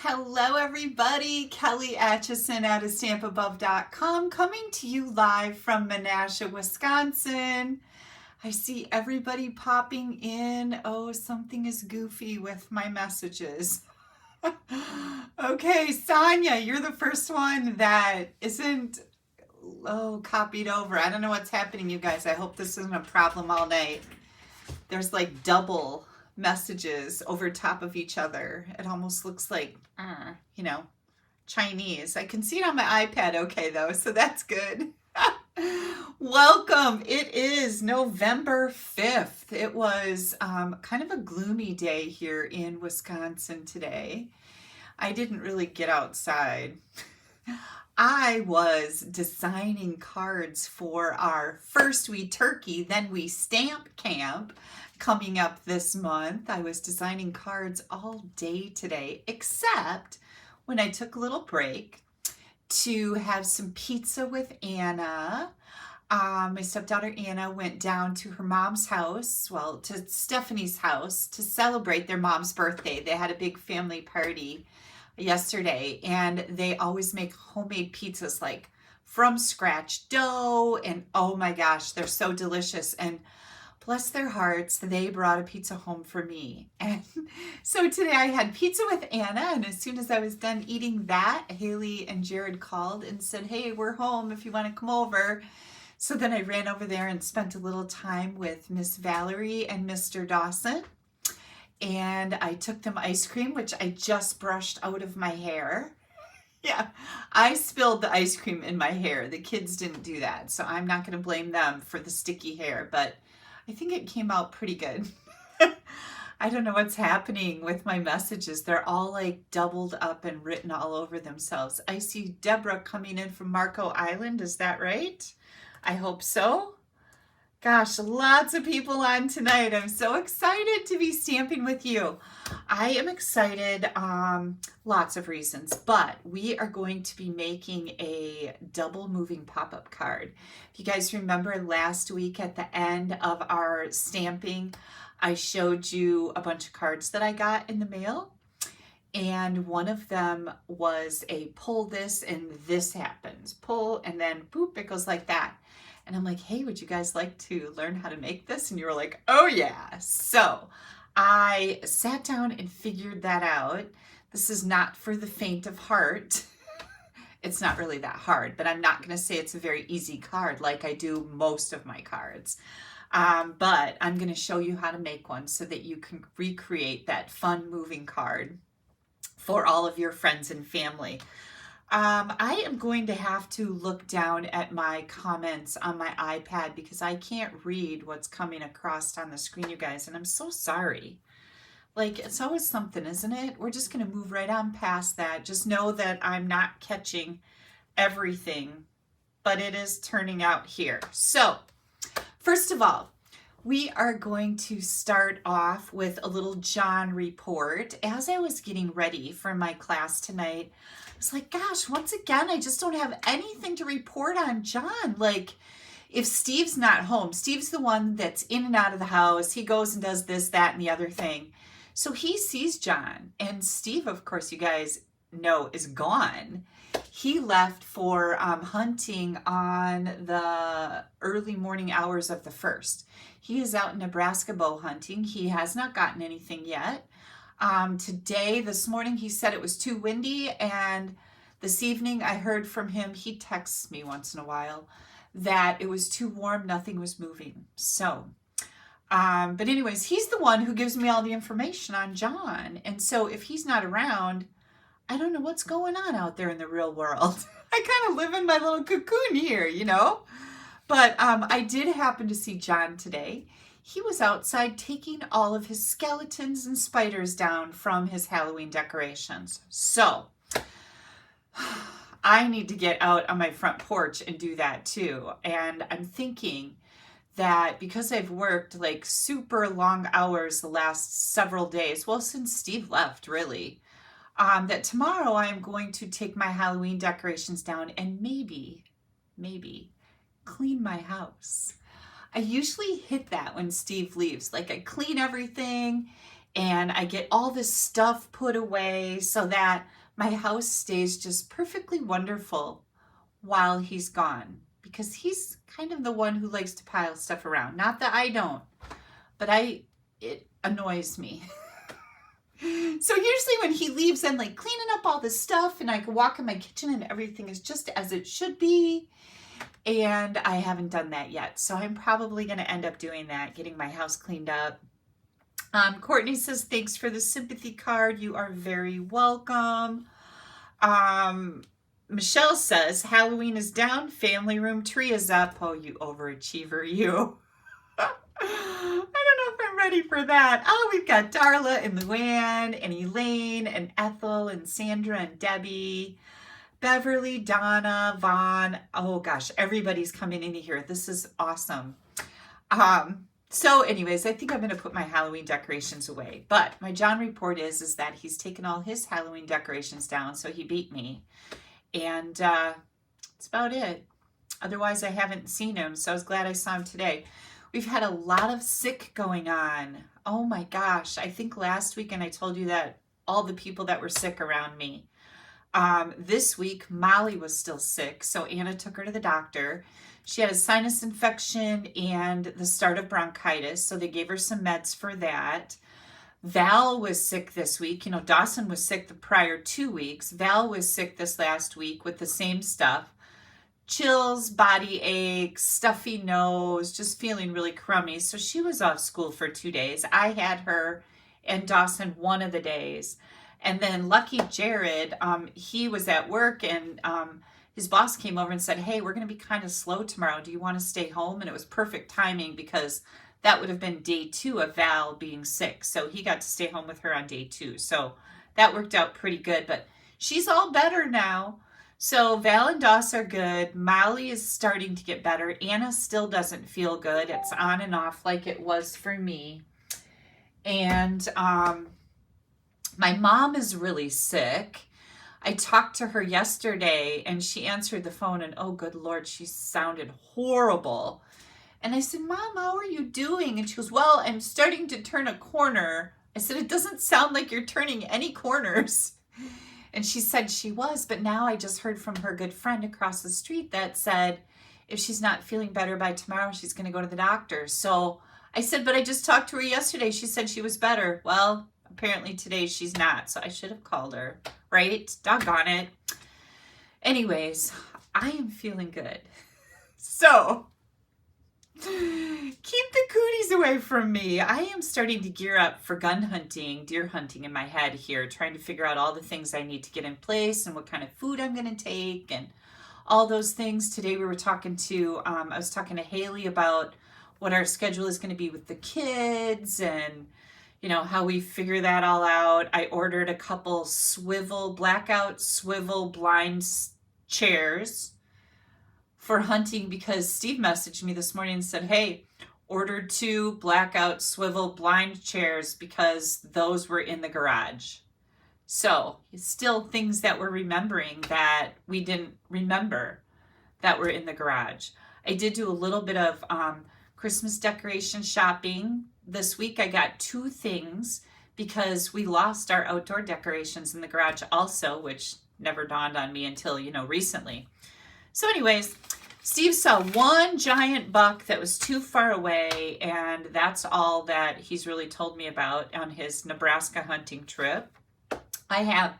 Hello everybody, Kelly Acheson at AStampAbove.com coming to you live from Menasha, Wisconsin. I see everybody popping in. Oh, something is goofy with my messages. Okay, Sonia, you're the first one that isn't copied over. I don't know what's happening, you guys. I hope this isn't a problem all night. There's like double messages over top of each other. It almost looks like, Chinese. I can see it on my iPad okay though, so that's good. Welcome. It is November 5th. It was kind of a gloomy day here in Wisconsin today. I didn't really get outside. I was designing cards for our First We Turkey, Then We Stamp camp coming up this month. I was designing cards all day today, except when I took a little break to have some pizza with Anna. My stepdaughter Anna went down to her mom's house, well, to Stephanie's house to celebrate their mom's birthday. They had a big family party yesterday, and they always make homemade pizzas, like from scratch dough, and oh my gosh, they're so delicious. And bless their hearts, they brought a pizza home for me. And so today I had pizza with Anna, and as soon as I was done eating that, Haley and Jared called and said, hey, we're home if you want to come over. So then I ran over there and spent a little time with Miss Valerie and Mr. Dawson. And I took them ice cream, which I just brushed out of my hair. Yeah, I spilled the ice cream in my hair. The kids didn't do that, so I'm not going to blame them for the sticky hair, but I think it came out pretty good. I don't know what's happening with my messages. They're all like doubled up and written all over themselves. I see Deborah coming in from Marco Island. Is that right? I hope so. Gosh, lots of people on tonight. I'm so excited to be stamping with you. I am excited, lots of reasons, but we are going to be making a double moving pop-up card. If you guys remember last week at the end of our stamping, I showed you a bunch of cards that I got in the mail. And one of them was a pull this and this happens. Pull and then boop, it goes like that. And I'm like, hey, would you guys like to learn how to make this? And you were like, oh yeah. So I sat down and figured that out. This is not for the faint of heart. It's not really that hard, but I'm not going to say it's a very easy card like I do most of my cards. But I'm going to show you how to make one so that you can recreate that fun moving card for all of your friends and family. I am going to have to look down at my comments on my iPad because I can't read what's coming across on the screen, you guys, and I'm so sorry. Like, it's always something, isn't it? We're just going to move right on past that. Just know that I'm not catching everything, but it is turning out here. So, first of all, we are going to start off with a little John report. As I was getting ready for my class tonight, I was like, gosh, once again, I just don't have anything to report on John. Like, if Steve's not home, Steve's the one that's in and out of the house. He goes and does this, that, and the other thing. So he sees John. And Steve, of course, you guys know, is gone. He left for hunting on the early morning hours of the 1st. He is out in Nebraska bow hunting. He has not gotten anything yet. This morning, he said it was too windy, and this evening I heard from him, he texts me once in a while, that it was too warm, nothing was moving. So, but anyways, he's the one who gives me all the information on John. And so if he's not around, I don't know what's going on out there in the real world. I kind of live in my little cocoon here, you know? But I did happen to see John today. He was outside taking all of his skeletons and spiders down from his Halloween decorations. So I need to get out on my front porch and do that too. And I'm thinking that because I've worked like super long hours the last several days, well, since Steve left, really, that tomorrow I am going to take my Halloween decorations down and maybe clean my house. I usually hit that when Steve leaves. Like, I clean everything and I get all this stuff put away so that my house stays just perfectly wonderful while he's gone, because he's kind of the one who likes to pile stuff around. Not that I don't, but it annoys me. So usually when he leaves, I'm like cleaning up all this stuff, and I can walk in my kitchen and everything is just as it should be. And I haven't done that yet. So I'm probably going to end up doing that, getting my house cleaned up. Courtney says, thanks for the sympathy card. You are very welcome. Michelle says, Halloween is down, family room tree is up. Oh, you overachiever, you. I don't know if I'm ready for that. Oh, we've got Darla and Luann and Elaine and Ethel and Sandra and Debbie, Beverly, Donna, Vaughn. Oh gosh, everybody's coming into here. This is awesome. So anyways, I think I'm going to put my Halloween decorations away. But my John report is that he's taken all his Halloween decorations down, so he beat me. And that's about it. Otherwise, I haven't seen him, so I was glad I saw him today. We've had a lot of sick going on. Oh my gosh. I think last weekend I told you that all the people that were sick around me. This week, Molly was still sick, so Anna took her to the doctor. She had a sinus infection and the start of bronchitis, so they gave her some meds for that. Val was sick this week. You know, Dawson was sick the prior 2 weeks. Val was sick this last week with the same stuff. Chills, body aches, stuffy nose, just feeling really crummy. So she was off school for 2 days. I had her and Dawson one of the days. And then lucky Jared, he was at work, and his boss came over and said, hey, we're going to be kind of slow tomorrow. Do you want to stay home? And it was perfect timing because that would have been day 2 of Val being sick. So he got to stay home with her on day 2. So that worked out pretty good. But she's all better now. So Val and Doss are good. Molly is starting to get better. Anna still doesn't feel good. It's on and off like it was for me. And my mom is really sick. I talked to her yesterday and she answered the phone, and oh, good Lord, she sounded horrible. And I said, Mom, how are you doing? And she goes, well, I'm starting to turn a corner. I said, it doesn't sound like you're turning any corners. And she said she was, but now I just heard from her good friend across the street that said if she's not feeling better by tomorrow, she's going to go to the doctor. So I said, but I just talked to her yesterday. She said she was better. Well, apparently today she's not, so I should have called her, right? Doggone it. Anyways, I am feeling good. So keep the cooties away from me. I am starting to gear up for gun hunting, deer hunting in my head here, trying to figure out all the things I need to get in place and what kind of food I'm going to take and all those things. Today we were talking to, I was talking to Haley about what our schedule is going to be with the kids and, you know, how we figure that all out. I ordered a couple blackout swivel blind chairs for hunting because Steve messaged me this morning and said, hey, ordered 2 blackout swivel blind chairs because those were in the garage. So still things that we're remembering that we didn't remember that were in the garage. I did do a little bit of Christmas decoration shopping. This week I got 2 things because we lost our outdoor decorations in the garage also, which never dawned on me until, you know, recently. So anyways, Steve saw one giant buck that was too far away, and that's all that he's really told me about on his Nebraska hunting trip. I have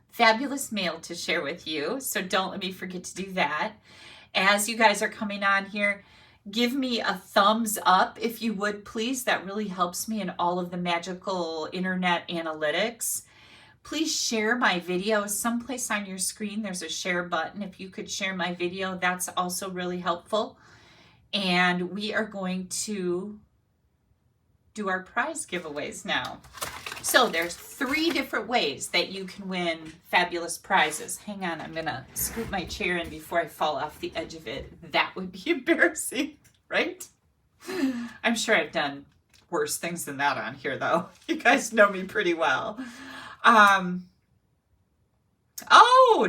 fabulous mail to share with you, so don't let me forget to do that. As you guys are coming on here, give me a thumbs up if you would, please. That really helps me in all of the magical internet analytics. Please share my video. Someplace on your screen, there's a share button. If you could share my video, that's also really helpful. And we are going to do our prize giveaways now. So there's 3 different ways that you can win fabulous prizes. Hang on, I'm gonna scoot my chair in before I fall off the edge of it. That would be embarrassing, right? I'm sure I've done worse things than that on here though. You guys know me pretty well. Oh,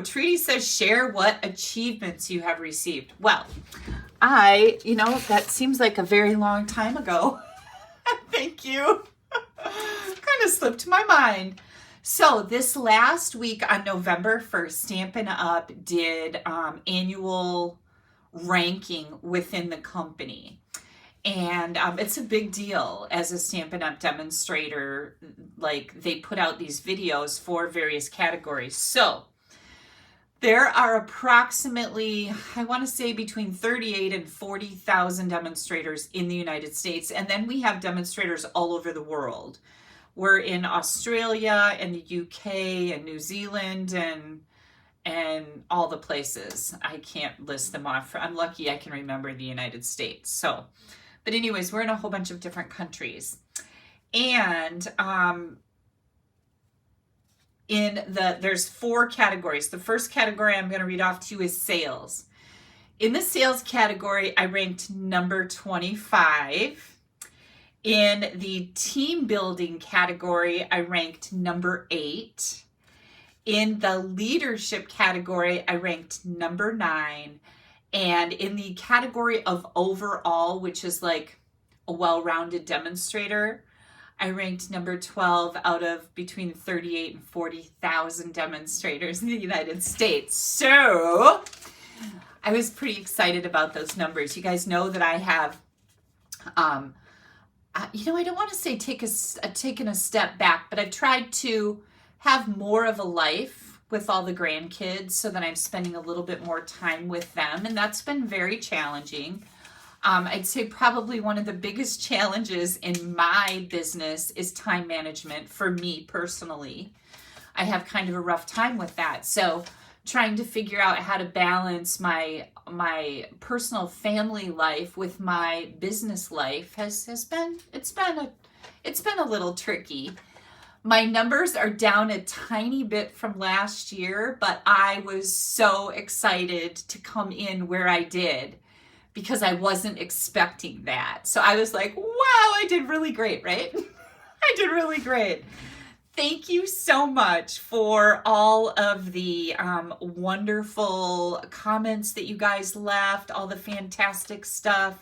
Trudy says, share what achievements you have received. Well, that seems like a very long time ago. Thank you. Kind of slipped my mind. So this last week on November 1st, Stampin' Up! Did annual ranking within the company. And it's a big deal as a Stampin' Up! Demonstrator. Like, they put out these videos for various categories. So there are approximately, I want to say, between 38 and 40,000 demonstrators in the United States. And then we have demonstrators all over the world. We're in Australia and the UK and New Zealand and all the places. I can't list them off. I'm lucky I can remember the United States. So, but anyways, we're in a whole bunch of different countries. And there's 4 categories. The first category I'm going to read off to you is sales. In the sales category, I ranked number 25. In the team building category, I ranked number 8. In the leadership category, I ranked number 9. And in the category of overall, which is like a well-rounded demonstrator, I ranked number 12 out of between 38 and 40,000 demonstrators in the United States. So I was pretty excited about those numbers. You guys know that I have, I don't want to say taken a step back, but I've tried to have more of a life with all the grandkids so that I'm spending a little bit more time with them. And that's been very challenging. I'd say probably one of the biggest challenges in my business is time management for me personally. I have kind of a rough time with that. So trying to figure out how to balance my personal family life with my business life has been a little tricky. My numbers are down a tiny bit from last year, but I was so excited to come in where I did because I wasn't expecting that. So I was like, wow, I did really great, right? I did really great. Thank you so much for all of the wonderful comments that you guys left, all the fantastic stuff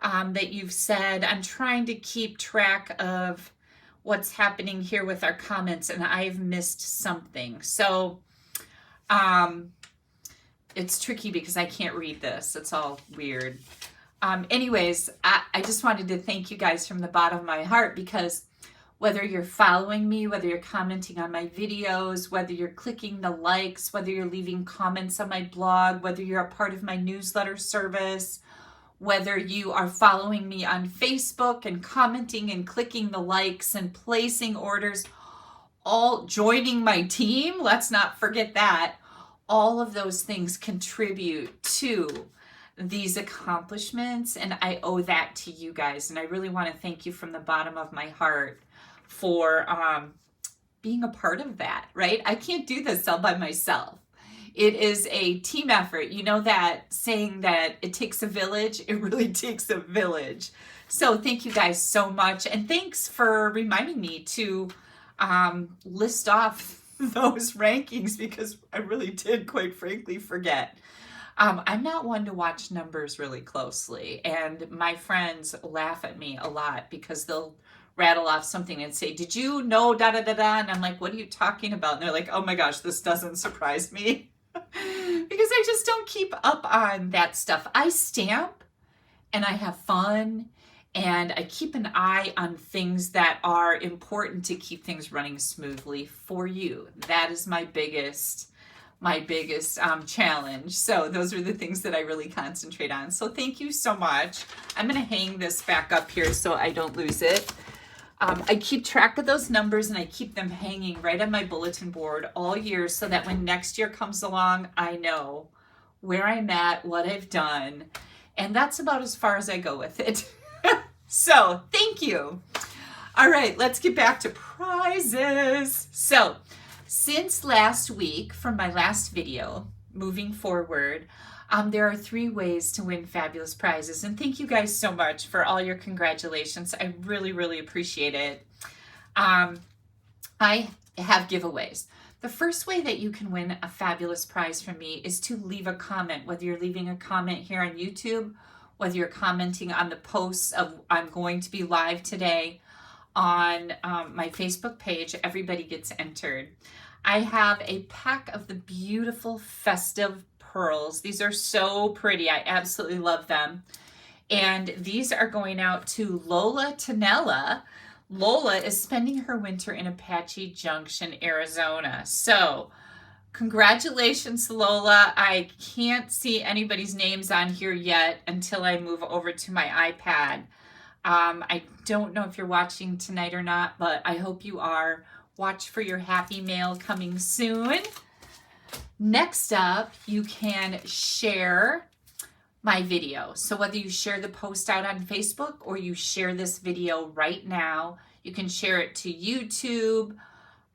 that you've said. I'm trying to keep track of what's happening here with our comments, and I've missed something. So it's tricky because I can't read this. It's all weird. Anyways, I just wanted to thank you guys from the bottom of my heart, because whether you're following me, whether you're commenting on my videos, whether you're clicking the likes, whether you're leaving comments on my blog, whether you're a part of my newsletter service, whether you are following me on Facebook and commenting and clicking the likes and placing orders, all joining my team, let's not forget that. All of those things contribute to these accomplishments, and I owe that to you guys. And I really want to thank you from the bottom of my heart for being a part of that, right? I can't do this all by myself. It is a team effort. You know that saying that it takes a village? It really takes a village. So thank you guys so much. And thanks for reminding me to list off those rankings, because I really did, quite frankly, forget. I'm not one to watch numbers really closely. And my friends laugh at me a lot because they'll rattle off something and say, did you know da da da da? And I'm like, what are you talking about? And they're like, oh my gosh, this doesn't surprise me. Because I just don't keep up on that stuff. I stamp and I have fun and I keep an eye on things that are important to keep things running smoothly for you. That is my biggest challenge. So those are the things that I really concentrate on. So thank you so much. I'm going to hang this back up here so I don't lose it. I keep track of those numbers and I keep them hanging right on my bulletin board all year so that when next year comes along, I know where I'm at, what I've done, and that's about as far as I go with it. So thank you. All right, let's get back to prizes. So since last week, from my last video, moving forward, there are 3 ways to win fabulous prizes. And thank you guys so much for all your congratulations. I really, really appreciate it. I have giveaways. The first way that you can win a fabulous prize from me is to leave a comment, whether you're leaving a comment here on YouTube, whether you're commenting on the posts of I'm going to be live today. on my Facebook page. Everybody gets entered. I have a pack of the beautiful festive pearls. These are so pretty. I absolutely love them. And these are going out to Lola Tonella. Lola is spending her winter in Apache Junction, Arizona. So congratulations, Lola. I can't see anybody's names on here yet until I move over to my iPad. I don't know if you're watching tonight or not, but I hope you are. Watch for your happy mail coming soon. Next up, you can share my video. So whether you share the post out on Facebook or you share this video right now, you can share it to YouTube,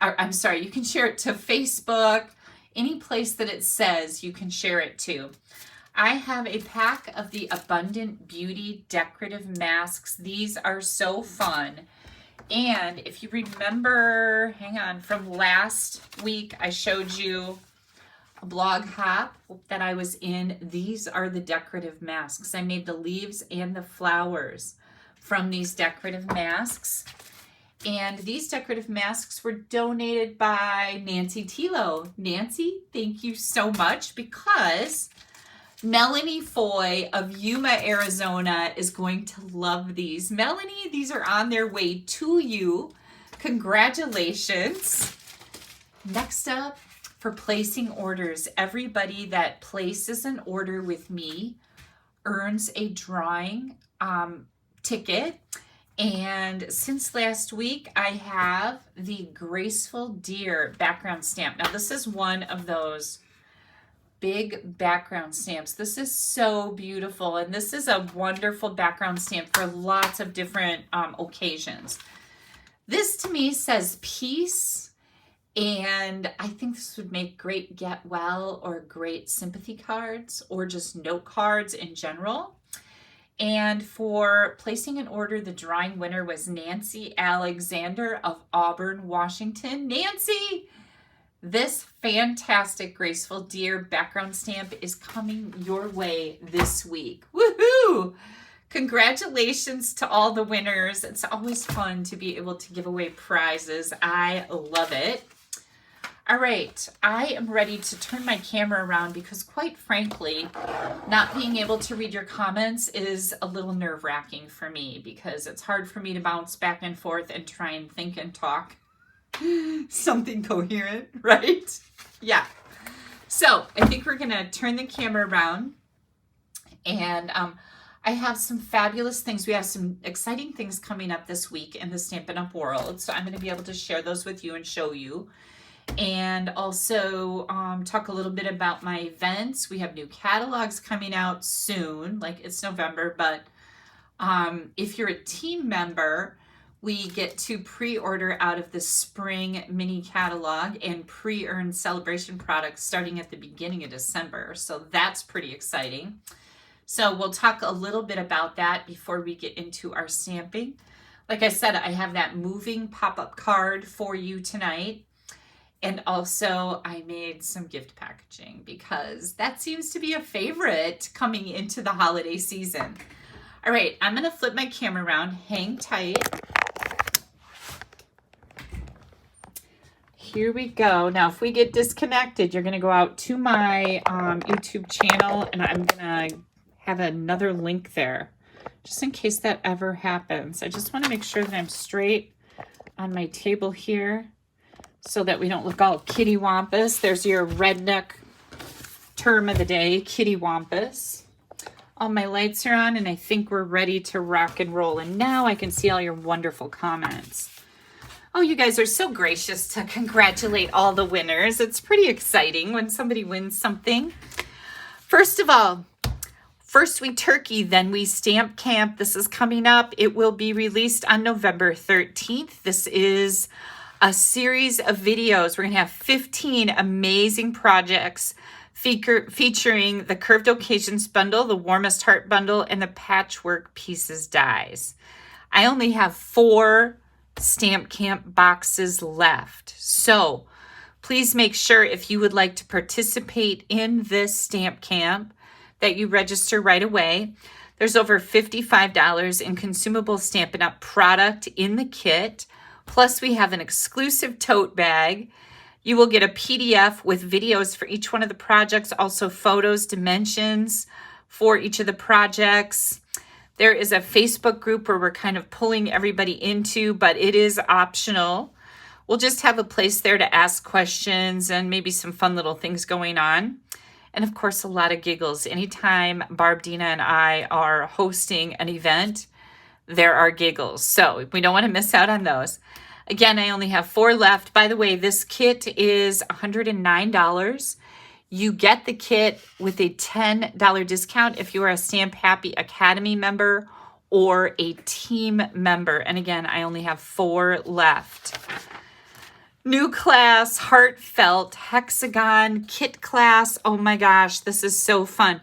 or I'm sorry, you can share it to Facebook, any place that it says you can share it to. I have a pack of the Abundant Beauty decorative masks. These are so fun. And if you remember, hang on, from last week, I showed you a blog hop that I was in. These are the decorative masks. I made the leaves and the flowers from these decorative masks. And these decorative masks were donated by Nancy Tilo. Nancy, thank you so much, because Melanie Foy of Yuma, Arizona is going to love these. Melanie, these are on their way to you. Congratulations. Next up, for placing orders, everybody that places an order with me earns a drawing ticket. And since last week, I have the Graceful Deer background stamp. Now, this is one of those big background stamps. This is so beautiful, and this is a wonderful background stamp for lots of different occasions. This to me says peace, and I think this would make great get well or great sympathy cards or just note cards in general. And for placing an order, the drawing winner was Nancy Alexander of Auburn, Washington. Nancy, this fantastic Graceful Deer background stamp is coming your way this week. Woohoo! Congratulations to all the winners. It's always fun to be able to give away prizes. I love it. All right, I am ready to turn my camera around because, quite frankly, not being able to read your comments is a little nerve-wracking for me, because it's hard for me to bounce back and forth and try and think and talk something coherent, right? Yeah. So I think we're gonna turn the camera around, and I have some fabulous things. We have some exciting things coming up this week in the Stampin' Up! World, so I'm gonna be able to share those with you and show you. And also talk a little bit about my events. We have new catalogs coming out soon, like it's November, but if you're a team member, we get to pre-order out of the spring mini catalog and pre-earn celebration products starting at the beginning of December. So that's pretty exciting. So we'll talk a little bit about that before we get into our stamping. Like I said, I have that moving pop-up card for you tonight. And also I made some gift packaging because that seems to be a favorite coming into the holiday season. All right, I'm gonna flip my camera around, hang tight. Here we go. Now, if we get disconnected, you're gonna go out to my YouTube channel, and I'm gonna have another link there, just in case that ever happens. I just wanna make sure that I'm straight on my table here, so that we don't look all kittywampus. There's your redneck term of the day, kittywampus. All my lights are on, and I think we're ready to rock and roll. And now I can see all your wonderful comments. Oh, you guys are so gracious to congratulate all the winners. It's pretty exciting when somebody wins something. First of all, first we turkey, then we stamp camp. This is coming up. It will be released on November 13th. This is a series of videos. We're going to have 15 amazing projects featuring the Curved Occasions bundle, the Warmest Heart bundle, and the Patchwork Pieces dies. I only have 4 Stamp Camp boxes left. So please make sure, if you would like to participate in this Stamp Camp, that you register right away. There's over $55 in consumable Stampin' Up! Product in the kit. Plus, we have an exclusive tote bag. You will get a PDF with videos for each one of the projects, also photos, dimensions for each of the projects. There is a Facebook group where we're kind of pulling everybody into, but it is optional. We'll just have a place there to ask questions and maybe some fun little things going on. And of course, a lot of giggles. Anytime Barb, Dina, and I are hosting an event, there are giggles. So we don't want to miss out on those. Again, I only have 4 left. By the way, this kit is $109. You get the kit with a $10 discount if you are a Stamp Happy Academy member or a team member. And again, I only have 4 left. New class, heartfelt, hexagon, kit class. Oh my gosh, this is so fun.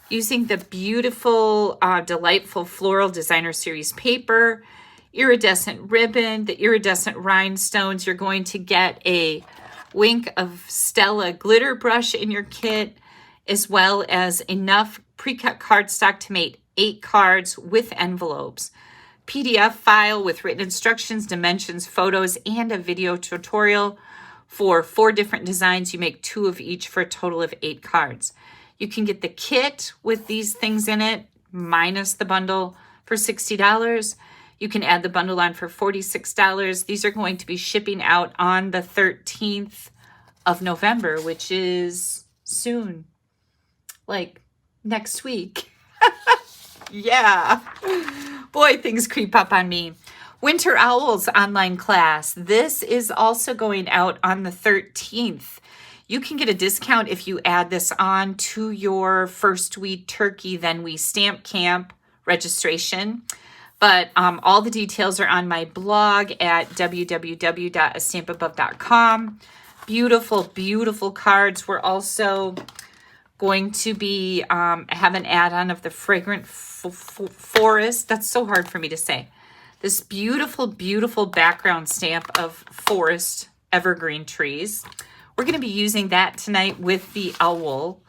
Using the beautiful, delightful floral designer series paper, iridescent ribbon, the iridescent rhinestones. You're going to get a Wink of Stella glitter brush in your kit, as well as enough pre-cut cardstock to make 8 cards with envelopes. PDF file with written instructions, dimensions, photos, and a video tutorial for 4 different designs. You make 2 of each for a total of 8 cards. You can get the kit with these things in it, minus the bundle, for $60. You can add the bundle on for $46. These are going to be shipping out on the 13th of November, which is soon, like next week. Yeah. Boy, things creep up on me. Winter Owls online class. This is also going out on the 13th. You can get a discount if you add this on to your First We Turkey Then We Stamp Camp registration. But all the details are on my blog at www.AStampAbove.com. Beautiful, beautiful cards. We're also going to be have an add-on of the Fragrant Forest. That's so hard for me to say. This beautiful, beautiful background stamp of forest evergreen trees. We're going to be using that tonight with the owl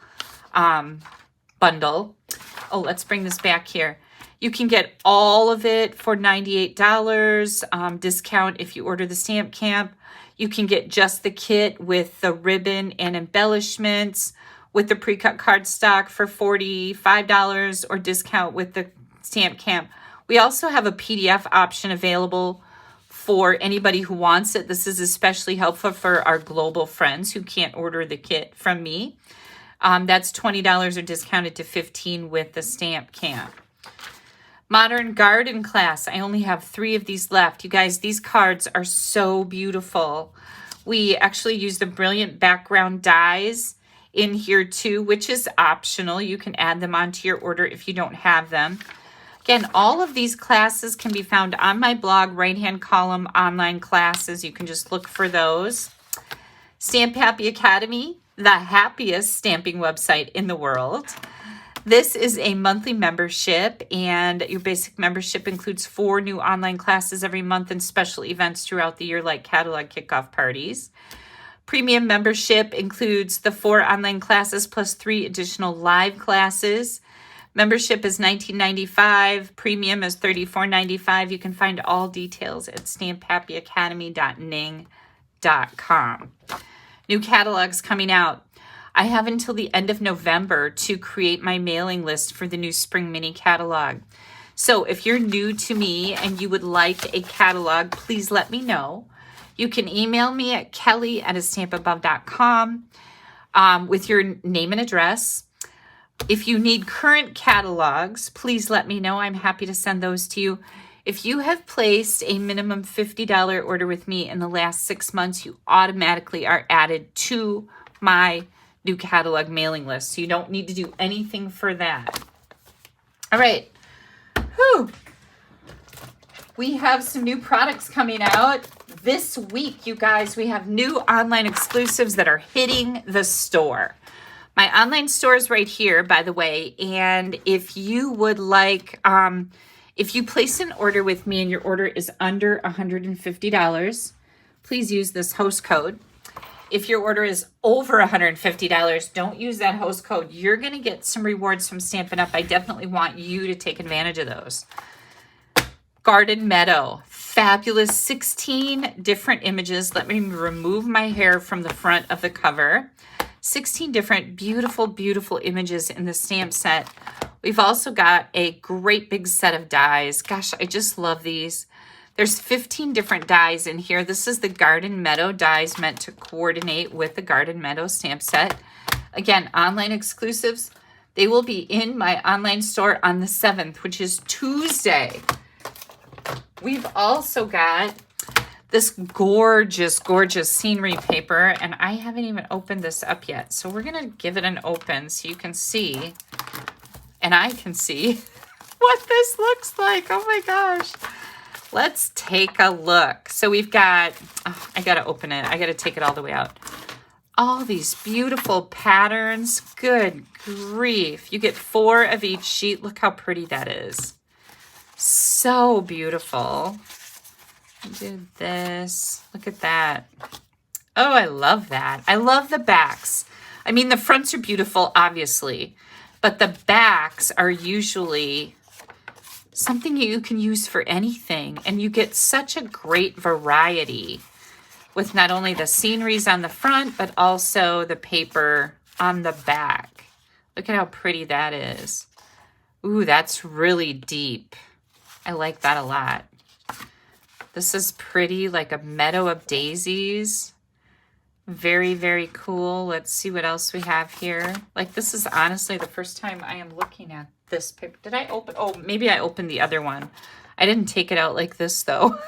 bundle. Oh, let's bring this back here. You can get all of it for $98 discount if you order the Stamp Camp. You can get just the kit with the ribbon and embellishments with the pre-cut cardstock for $45 or discount with the Stamp Camp. We also have a PDF option available for anybody who wants it. This is especially helpful for our global friends who can't order the kit from me. That's $20 or discounted to $15 with the Stamp Camp. Modern Garden class. I only have 3 of these left. You guys, these cards are so beautiful. We actually use the Brilliant Background dies in here too, which is optional. You can add them onto your order if you don't have them. Again, all of these classes can be found on my blog, right-hand column, online classes. You can just look for those. Stamp Happy Academy, the happiest stamping website in the world. This is a monthly membership, and your basic membership includes 4 new online classes every month and special events throughout the year like catalog kickoff parties. Premium membership includes the 4 online classes plus 3 additional live classes. Membership is $19.95. Premium is $34.95. You can find all details at stamphappyacademy.ning.com. New catalogs coming out. I have until the end of November to create my mailing list for the new Spring Mini catalog. So if you're new to me and you would like a catalog, please let me know. You can email me at kelly@AStampAbove.com with your name and address. If you need current catalogs, please let me know. I'm happy to send those to you. If you have placed a minimum $50 order with me in the last 6 months, you automatically are added to my new catalog mailing list. So you don't need to do anything for that. All right. Whew. We have some new products coming out this week, you guys. We have new online exclusives that are hitting the store. My online store is right here, by the way. And if you would like, if you place an order with me and your order is under $150, please use this host code. If your order is over $150, don't use that host code. You're going to get some rewards from Stampin' Up. I definitely want you to take advantage of those. Garden Meadow, fabulous 16 different images. Let me remove my hair from the front of the cover. 16 different beautiful, beautiful images in the stamp set. We've also got a great big set of dies. Gosh, I just love these. There's 15 different dies in here. This is the Garden Meadow dies meant to coordinate with the Garden Meadow stamp set. Again, online exclusives. They will be in my online store on the 7th, which is Tuesday. We've also got this gorgeous, gorgeous scenery paper, and I haven't even opened this up yet. So we're going to give it an open so you can see, and I can see what this looks like. Oh my gosh. Let's take a look. So we've got, oh, I got to open it. I got to take it all the way out. All these beautiful patterns. Good grief. You get 4 of each sheet. Look how pretty that is. So beautiful. Did this. Look at that. Oh, I love that. I love the backs. I mean, the fronts are beautiful, obviously, but the backs are usually something you can use for anything, and you get such a great variety with not only the sceneries on the front, but also the paper on the back. Look at how pretty that is. Ooh, that's really deep. I like that a lot. This is pretty, like a meadow of daisies. Very, very cool. Let's see what else we have here. Like, this is honestly the first time I am looking at this paper. Did I open? Oh, maybe I opened the other one. I didn't take it out like this, though.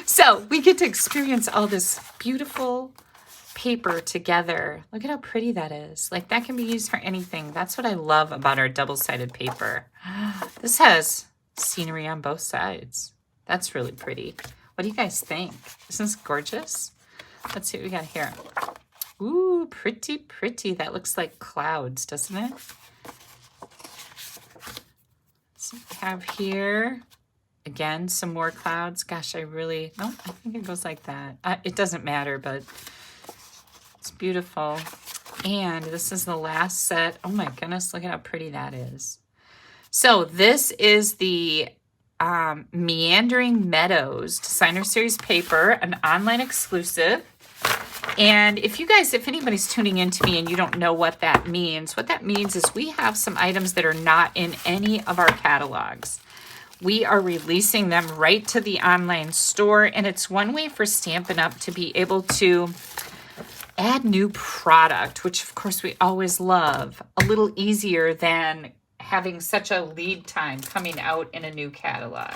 So we get to experience all this beautiful paper together. Look at how pretty that is. Like, that can be used for anything. That's what I love about our double-sided paper. This has scenery on both sides. That's really pretty. What do you guys think? Isn't this gorgeous? Let's see what we got here. Ooh, pretty, pretty. That looks like clouds, doesn't it? So we have here, again, some more clouds. Gosh, I think it goes like that. It doesn't matter, but it's beautiful. And this is the last set. Oh my goodness, look at how pretty that is. So this is the Meandering Meadows Designer Series paper, an online exclusive. And if anybody's tuning into me and you don't know what that means is we have some items that are not in any of our catalogs. We are releasing them right to the online store, and it's one way for Stampin' Up! To be able to add new product, which of course we always love, a little easier than having such a lead time coming out in a new catalog.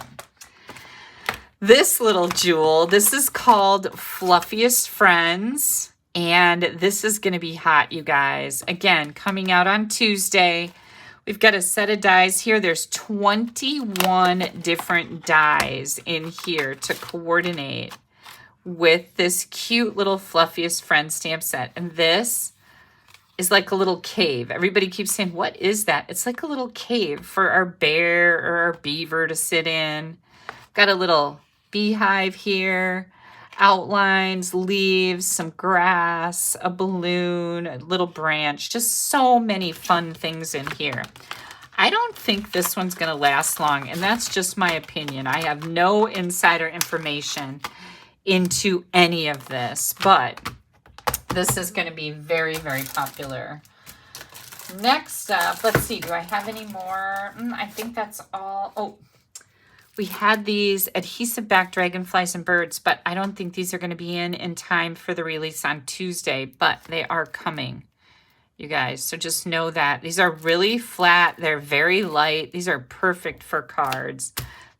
This little jewel, this is called Fluffiest Friends, and this is going to be hot, you guys. Again, coming out on Tuesday. We've got a set of dies here. There's 21 different dies in here to coordinate with this cute little Fluffiest Friends stamp set. And this is like a little cave. Everybody keeps saying, what is that? It's like a little cave for our bear or our beaver to sit in. Got a little beehive here, outlines, leaves, some grass, a balloon, a little branch, just so many fun things in here. I don't think this one's going to last long, and that's just my opinion. I have no insider information into any of this, but this is going to be very, very popular. Next up, let's see, do I have any more? I think that's all. Oh, we had these adhesive back dragonflies and birds, but I don't think these are going to be in time for the release on Tuesday, but they are coming, you guys. So just know that. These are really flat. They're very light. These are perfect for cards.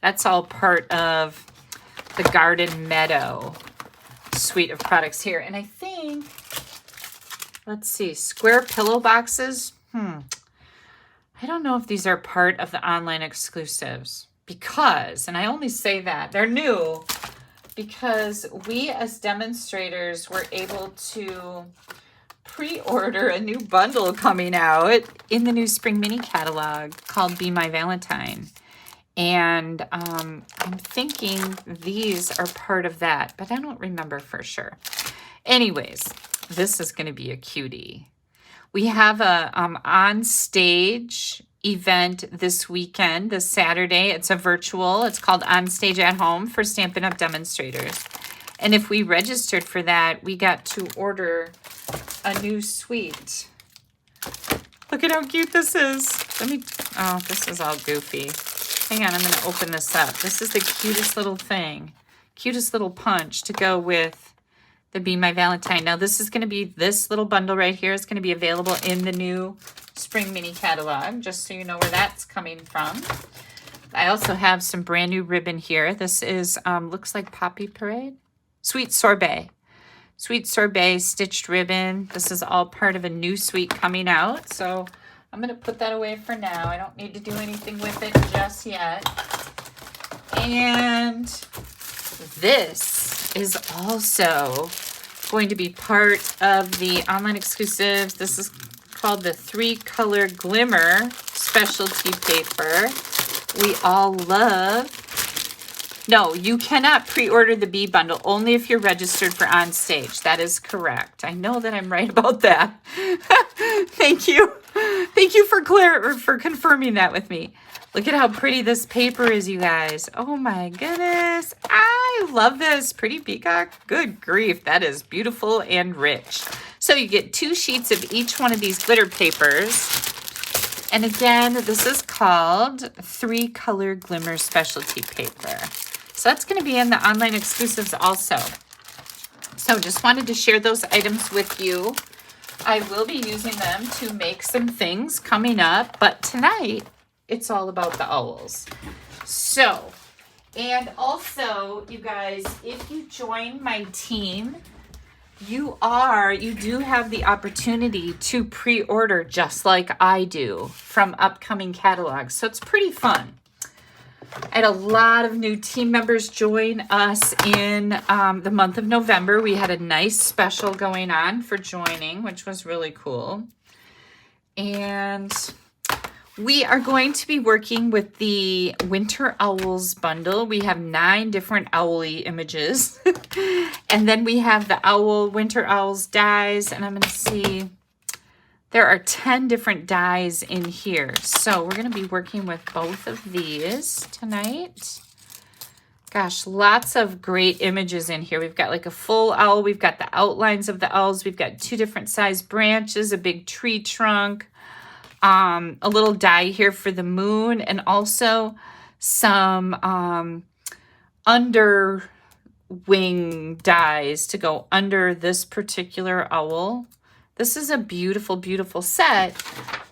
That's all part of the Garden Meadow suite of products here. And I think, let's see, square pillow boxes. I don't know if these are part of the online exclusives because, and I only say that, they're new because we as demonstrators were able to pre-order a new bundle coming out in the new spring mini catalog called Be My Valentine. And I'm thinking these are part of that, but I don't remember for sure. Anyways, this is going to be a cutie. We have a on stage event this weekend, this Saturday. It's a virtual. It's called On Stage at Home for Stampin' Up! Demonstrators. And if we registered for that, we got to order a new suite. Look at how cute this is. Oh, this is all goofy. Hang on, I'm going to open this up. This is the cutest little thing. Cutest little punch to go with the Be My Valentine. Now, this is going to be, this little bundle right here is going to be available in the new Spring Mini Catalog, just so you know where that's coming from. I also have some brand new ribbon here. This is, looks like Poppy Parade. Sweet Sorbet. Sweet Sorbet stitched ribbon. This is all part of a new suite coming out. So I'm going to put that away for now. I don't need to do anything with it just yet. And this is also going to be part of the online exclusives. This is called the 3-color glimmer specialty paper we all love. No, you cannot pre-order the B bundle, only if you're registered for On Stage. That is correct. I know that I'm right about that. Thank you. Thank you for confirming that with me. Look at how pretty this paper is, you guys. Oh my goodness. I love this. Pretty peacock. Good grief. That is beautiful and rich. So you get 2 sheets of each one of these glitter papers. And again, this is called 3-color glimmer specialty paper. So that's going to be in the online exclusives also. So just wanted to share those items with you. I will be using them to make some things coming up, but tonight it's all about the owls. So, and also, you guys, if you join my team, you do have the opportunity to pre-order just like I do from upcoming catalogs. So it's pretty fun. I had a lot of new team members join us in the month of November. We had a nice special going on for joining, which was really cool. And we are going to be working with the Winter Owls bundle. We have 9 different owly images. And then we have the Winter Owls dies. And I'm going to see, there are 10 different dies in here. So we're going to be working with both of these tonight. Gosh, lots of great images in here. We've got like a full owl. We've got the outlines of the owls. We've got 2 different size branches, a big tree trunk. A little die here for the moon, and also some under wing dies to go under this particular owl. This is a beautiful, beautiful set.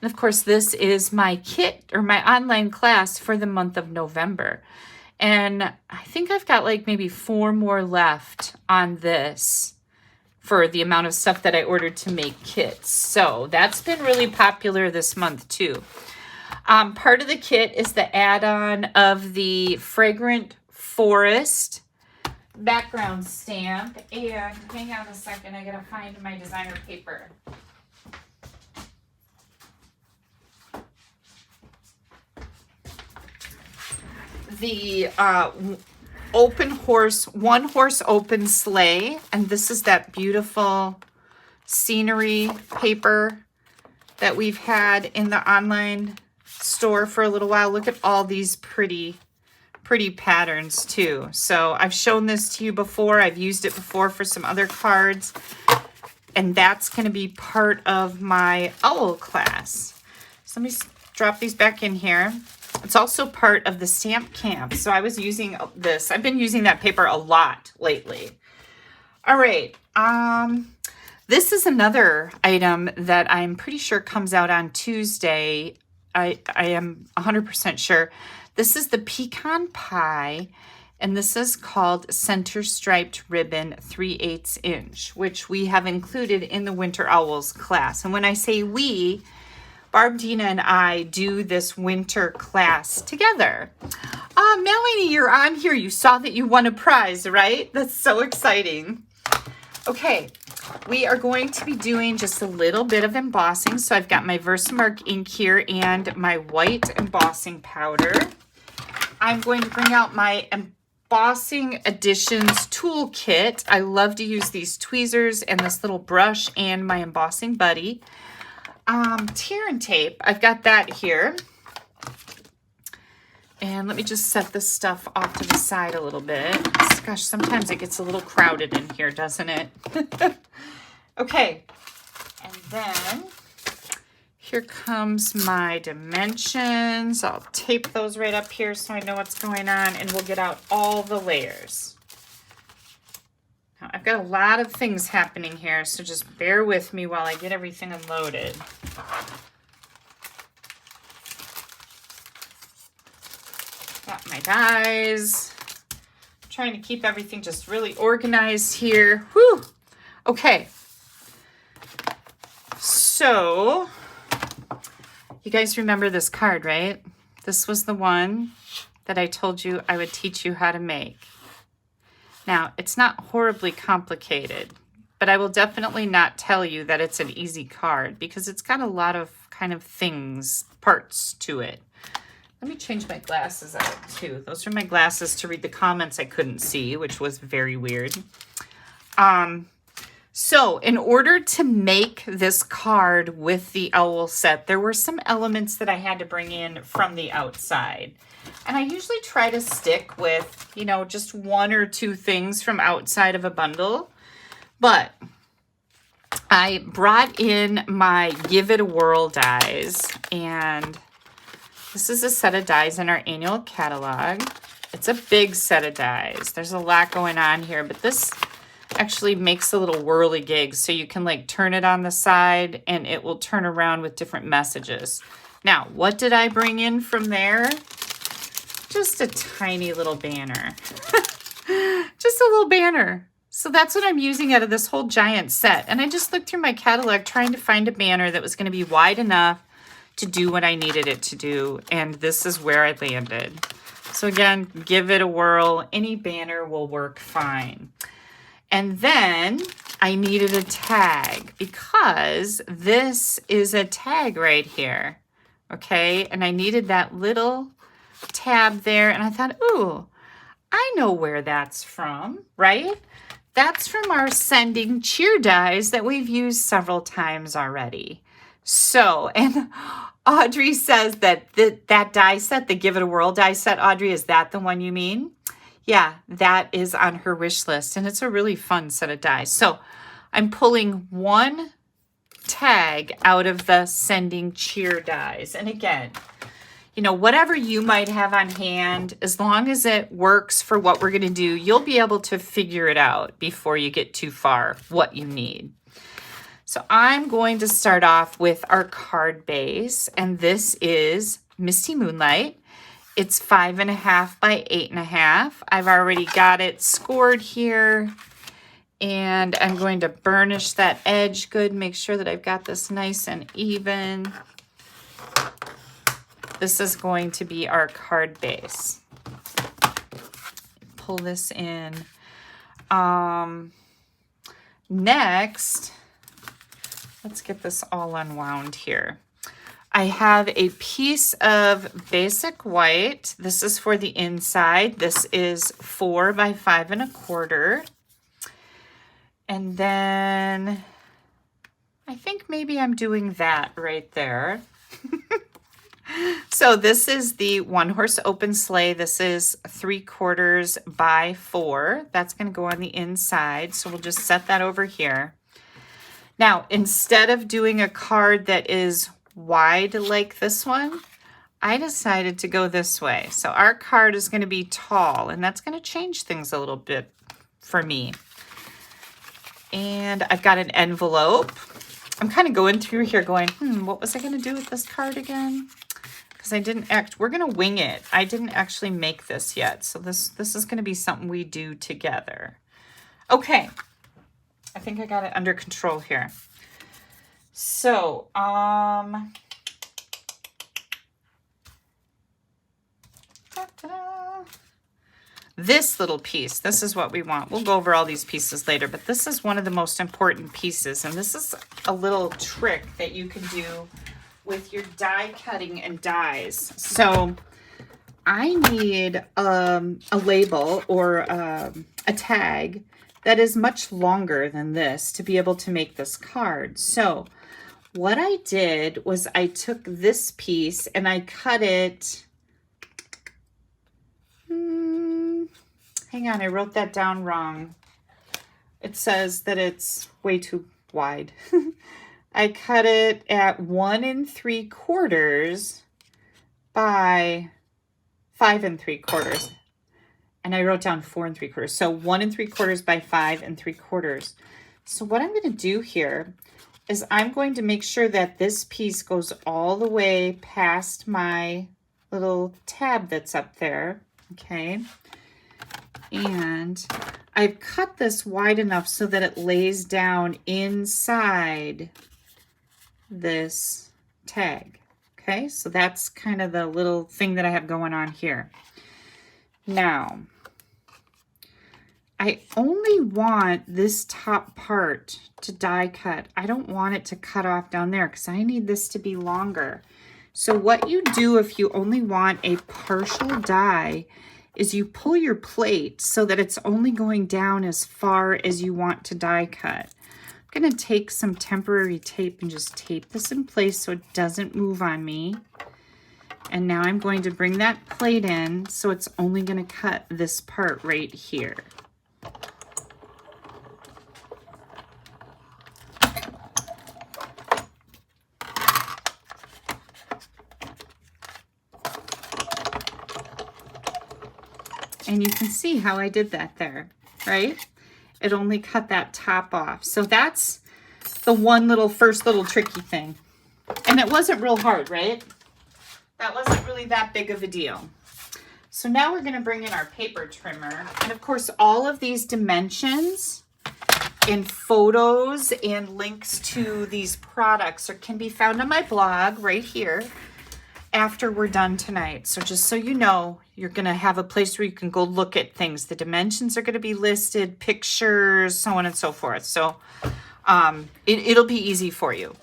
And of course, this is my kit or my online class for the month of November. And I think I've got like maybe 4 more left on this for the amount of stuff that I ordered to make kits. So that's been really popular this month too. Part of the kit is the add-on of the Fragrant Forest background stamp. And hang on a second, I gotta find my designer paper. The one horse open sleigh, and this is that beautiful scenery paper that we've had in the online store for a little while. Look at all these pretty patterns too. So I've shown this to you before. I've used it before for some other cards, and that's going to be part of my owl class. So let me drop these back in here. It's also part of the stamp camp. So I was using this. I've been using that paper a lot lately. All right. This is another item that I'm pretty sure comes out on Tuesday. I am 100% sure. This is the Pecan Pie, and this is called Center Striped Ribbon 3/8 inch, which we have included in the Winter Owls class. And when I say we, Barb, Dina, and I do this winter class together. Melanie, you're on here. You saw that you won a prize, right? That's so exciting. Okay, we are going to be doing just a little bit of embossing. So I've got my Versamark ink here and my white embossing powder. I'm going to bring out my Embossing Additions Toolkit. I love to use these tweezers and this little brush and my embossing buddy. Tear and tape, I've got that here. And let me just set this stuff off to the side a little bit. Gosh, sometimes it gets a little crowded in here, doesn't it? Okay, and then here comes my dimensions. I'll tape those right up here so I know what's going on, and we'll get out all the layers. Now, I've got a lot of things happening here, so just bear with me while I get everything unloaded. Got my dies. I'm trying to keep everything just really organized here. Whew. Okay. So, you guys remember this card, right? This was the one that I told you I would teach you how to make. Now, it's not horribly complicated, but I will definitely not tell you that it's an easy card because it's got a lot of kind of things, parts to it. Let me change my glasses out too. Those are my glasses to read the comments I couldn't see, which was very weird. So in order to make this card with the owl set, there were some elements that I had to bring in from the outside. And I usually try to stick with, you know, just one or two things from outside of a bundle. But I brought in my Give It a Whirl dies, and this is a set of dies in our annual catalog. It's a big set of dies. There's a lot going on here, but this actually makes a little whirligigs, so you can like turn it on the side and it will turn around with different messages. Now, what did I bring in from there? Just a tiny little banner. Just a little banner. So that's what I'm using out of this whole giant set. And I just looked through my catalog trying to find a banner that was going to be wide enough to do what I needed it to do. And this is where I landed. So again, Give It a Whirl. Any banner will work fine. And then I needed a tag because this is a tag right here. Okay, and I needed that little tab there. And I thought, ooh, I know where that's from, right? That's from our sending cheer dies that we've used several times already. So, and Audrey says that that die set, the Give It a Whirl die set, Audrey, is that the one you mean? Yeah, that is on her wish list, and it's a really fun set of dies. So I'm pulling one tag out of the sending cheer dies. And again, you know, whatever you might have on hand, as long as it works for what we're going to do, you'll be able to figure it out before you get too far, what you need. So I'm going to start off with our card base, and this is Misty Moonlight. It's 5.5 by 8.5. I've already got it scored here, and I'm going to burnish that edge good, make sure that I've got this nice and even. This is going to be our card base. Pull this in. Next, let's get this all unwound here. I have a piece of basic white. This is for the inside. This is 4 by 5.25. And then I think maybe I'm doing that right there. So this is the 1-horse open sleigh. This is 3/4 by 4. That's going to go on the inside. So we'll just set that over here. Now, instead of doing a card that is wide like this one, I decided to go this way. So our card is going to be tall, and that's going to change things a little bit for me. And I've got an envelope. I'm kind of going through here going, what was I going to do with this card again? Because I didn't we're going to wing it. I didn't actually make this yet. So this is going to be something we do together. Okay. I think I got it under control here. So, this little piece, this is what we want. We'll go over all these pieces later, but this is one of the most important pieces, and this is a little trick that you can do with your die cutting and dies. So I need a label or a tag that is much longer than this to be able to make this card. So what I did was I took this piece and I cut it. Hang on, I wrote that down wrong. It says that it's way too wide. I cut it at 1 3/4 by 5 3/4. And I wrote down 4 3/4. So 1 3/4 by 5 3/4. So what I'm going to do here is I'm going to make sure that this piece goes all the way past my little tab that's up there. Okay. And I've cut this wide enough so that it lays down inside this tag. Okay, so that's kind of the little thing that I have going on here. Now, I only want this top part to die cut. I don't want it to cut off down there because I need this to be longer. So what you do if you only want a partial die is you pull your plate so that it's only going down as far as you want to die cut. I'm going to take some temporary tape and just tape this in place so it doesn't move on me. And now I'm going to bring that plate in so it's only going to cut this part right here. And you can see how I did that there, right? It only cut that top off. So that's the first little tricky thing. And it wasn't real hard, right? That wasn't really that big of a deal. So now we're going to bring in our paper trimmer. And of course, all of these dimensions and photos and links to these products can be found on my blog right here after we're done tonight. So just so you know, you're going to have a place where you can go look at things. The dimensions are going to be listed, pictures, so on and so forth. So it'll be easy for you.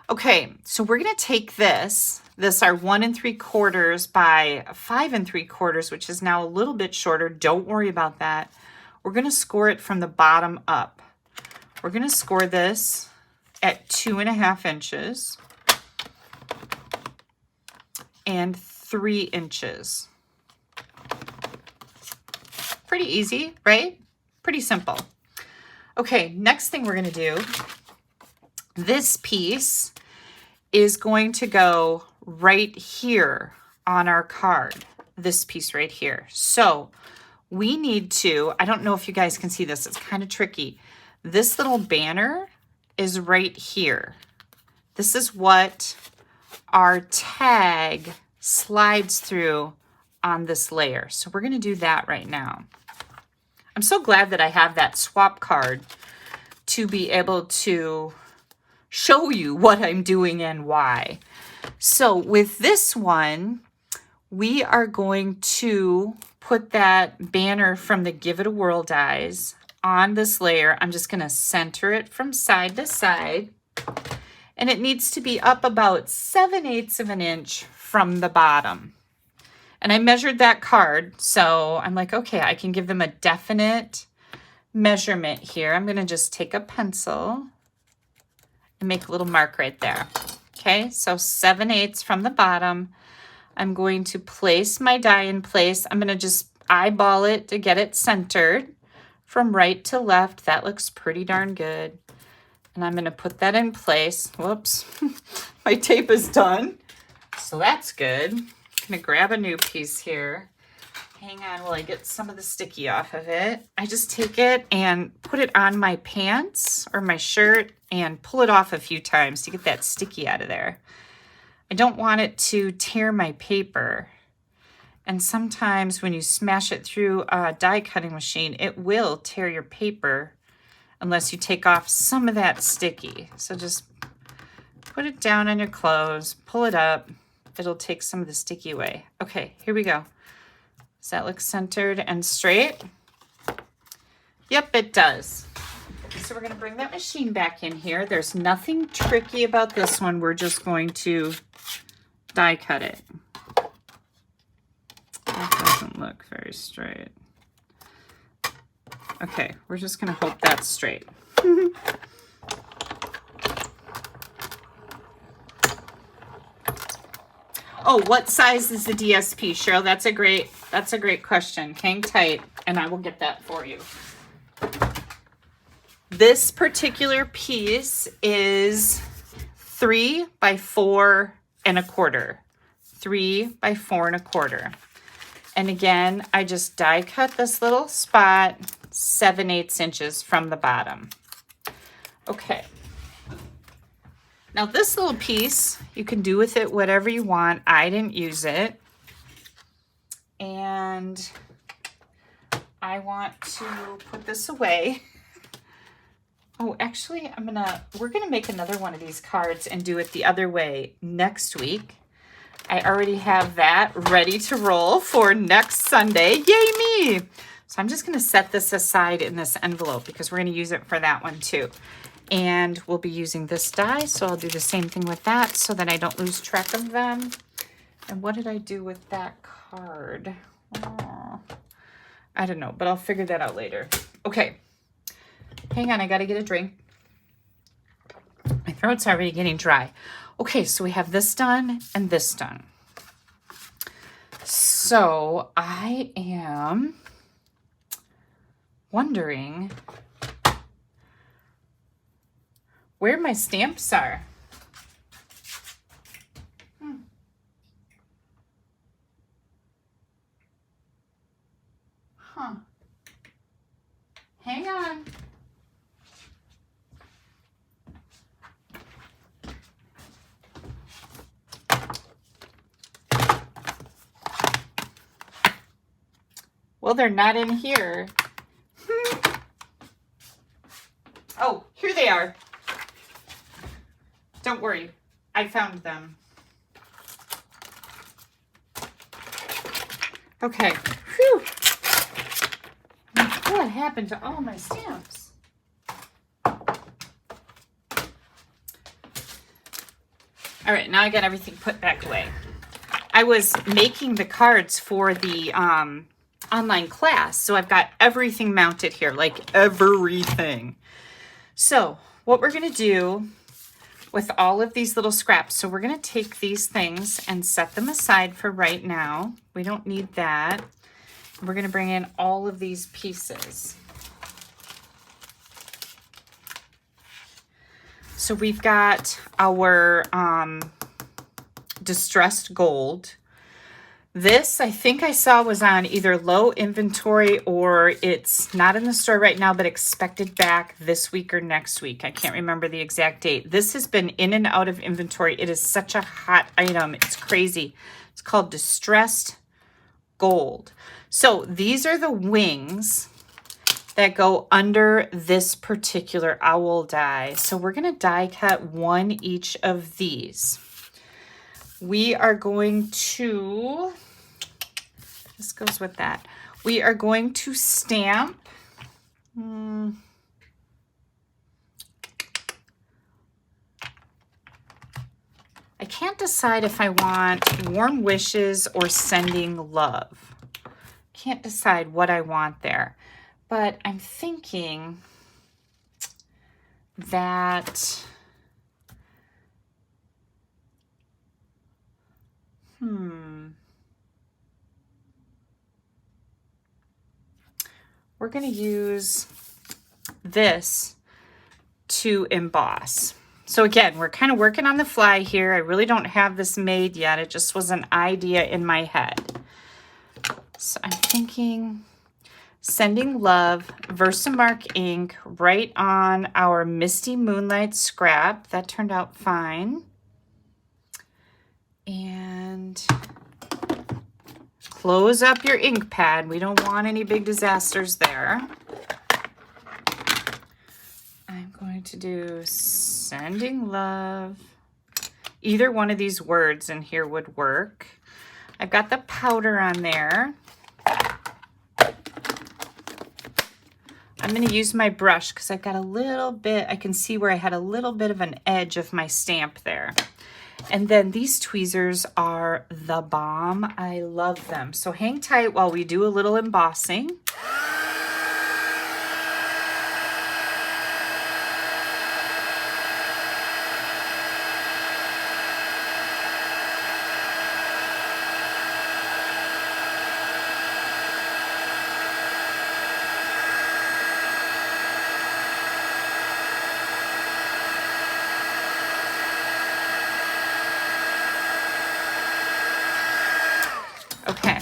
Okay, so we're going to take this our 1 3/4 by 5 3/4, which is now a little bit shorter. Don't worry about that. We're going to score it from the bottom up. We're going to score this at 2.5 inches. And 3 inches. Pretty easy, right? Pretty simple. Okay, next thing we're going to do, this piece is going to go right here on our card, this piece right here. So we need to, I don't know if you guys can see this, it's kind of tricky. This little banner is right here. This is what our tag slides through on this layer. So we're going to do that right now. I'm so glad that I have that swap card to be able to show you what I'm doing and why. So with this one, we are going to put that banner from the Give It a Whirl dies on this layer. I'm just going to center it from side to side. And it needs to be up about 7/8 of an inch from the bottom. And I measured that card, so I'm like, okay, I can give them a definite measurement here. I'm going to just take a pencil and make a little mark right there. Okay, so 7/8 from the bottom. I'm going to place my die in place. I'm going to just eyeball it to get it centered from right to left. That looks pretty darn good. And I'm going to put that in place. Whoops, my tape is done. So that's good. I'm going to grab a new piece here. Hang on while I get some of the sticky off of it. I just take it and put it on my pants or my shirt and pull it off a few times to get that sticky out of there. I don't want it to tear my paper. And sometimes when you smash it through a die cutting machine, it will tear your paper unless you take off some of that sticky. So just put it down on your clothes, pull it up. It'll take some of the sticky away. Okay, here we go. Does that look centered and straight? Yep, it does. So we're going to bring that machine back in here. There's nothing tricky about this one. We're just going to die cut it. doesn't look very straight. Okay, we're just gonna hope that's straight. Oh, what size is the DSP, Cheryl? That's a great question. Hang tight and I will get that for you. This particular piece is 3 by 4 1/4. 3 by 4 1/4. And again, I just die cut this little spot 7/8 inches from the bottom. Okay. Now this little piece, you can do with it whatever you want. I didn't use it. And I want to put this away. Oh, actually, we're gonna make another one of these cards and do it the other way next week. I already have that ready to roll for next Sunday. Yay me! So I'm just gonna set this aside in this envelope because we're gonna use it for that one too. And we'll be using this die, so I'll do the same thing with that so that I don't lose track of them. And what did I do with that card? Oh, I don't know, but I'll figure that out later. Okay, hang on, I gotta get a drink. My throat's already getting dry. Okay, so we have this done and this done. So I am wondering where my stamps are. Huh. Hang on. Well, they're not in here. Oh, here they are. Don't worry, I found them. Okay, whew. What happened to all my stamps? All right, now I got everything put back away. I was making the cards for the online class, so I've got everything mounted here, like everything. So what we're gonna do with all of these little scraps. So we're going to take these things and set them aside for right now. We don't need that. We're going to bring in all of these pieces. So we've got our distressed gold. This, I think I saw, was on either low inventory or it's not in the store right now, but expected back this week or next week. I can't remember the exact date. This has been in and out of inventory. It is such a hot item. It's crazy. It's called distressed gold. So these are the wings that go under this particular owl die. So we're going to die cut one each of these. We are going to, this goes with that. We are going to stamp. I can't decide if I want warm wishes or sending love. Can't decide what I want there. But I'm thinking that we're going to use this to emboss. So again, we're kind of working on the fly here. I really don't have this made yet. It just was an idea in my head. So I'm thinking sending love, Versamark ink, right on our Misty Moonlight scrap. That turned out fine. And close up your ink pad. We don't want any big disasters there. I'm going to do sending love. Either one of these words in here would work. I've got the powder on there. I'm going to use my brush because I've got a little bit, I can see where I had a little bit of an edge of my stamp there. And then these tweezers are the bomb. I love them. So hang tight while we do a little embossing. Okay,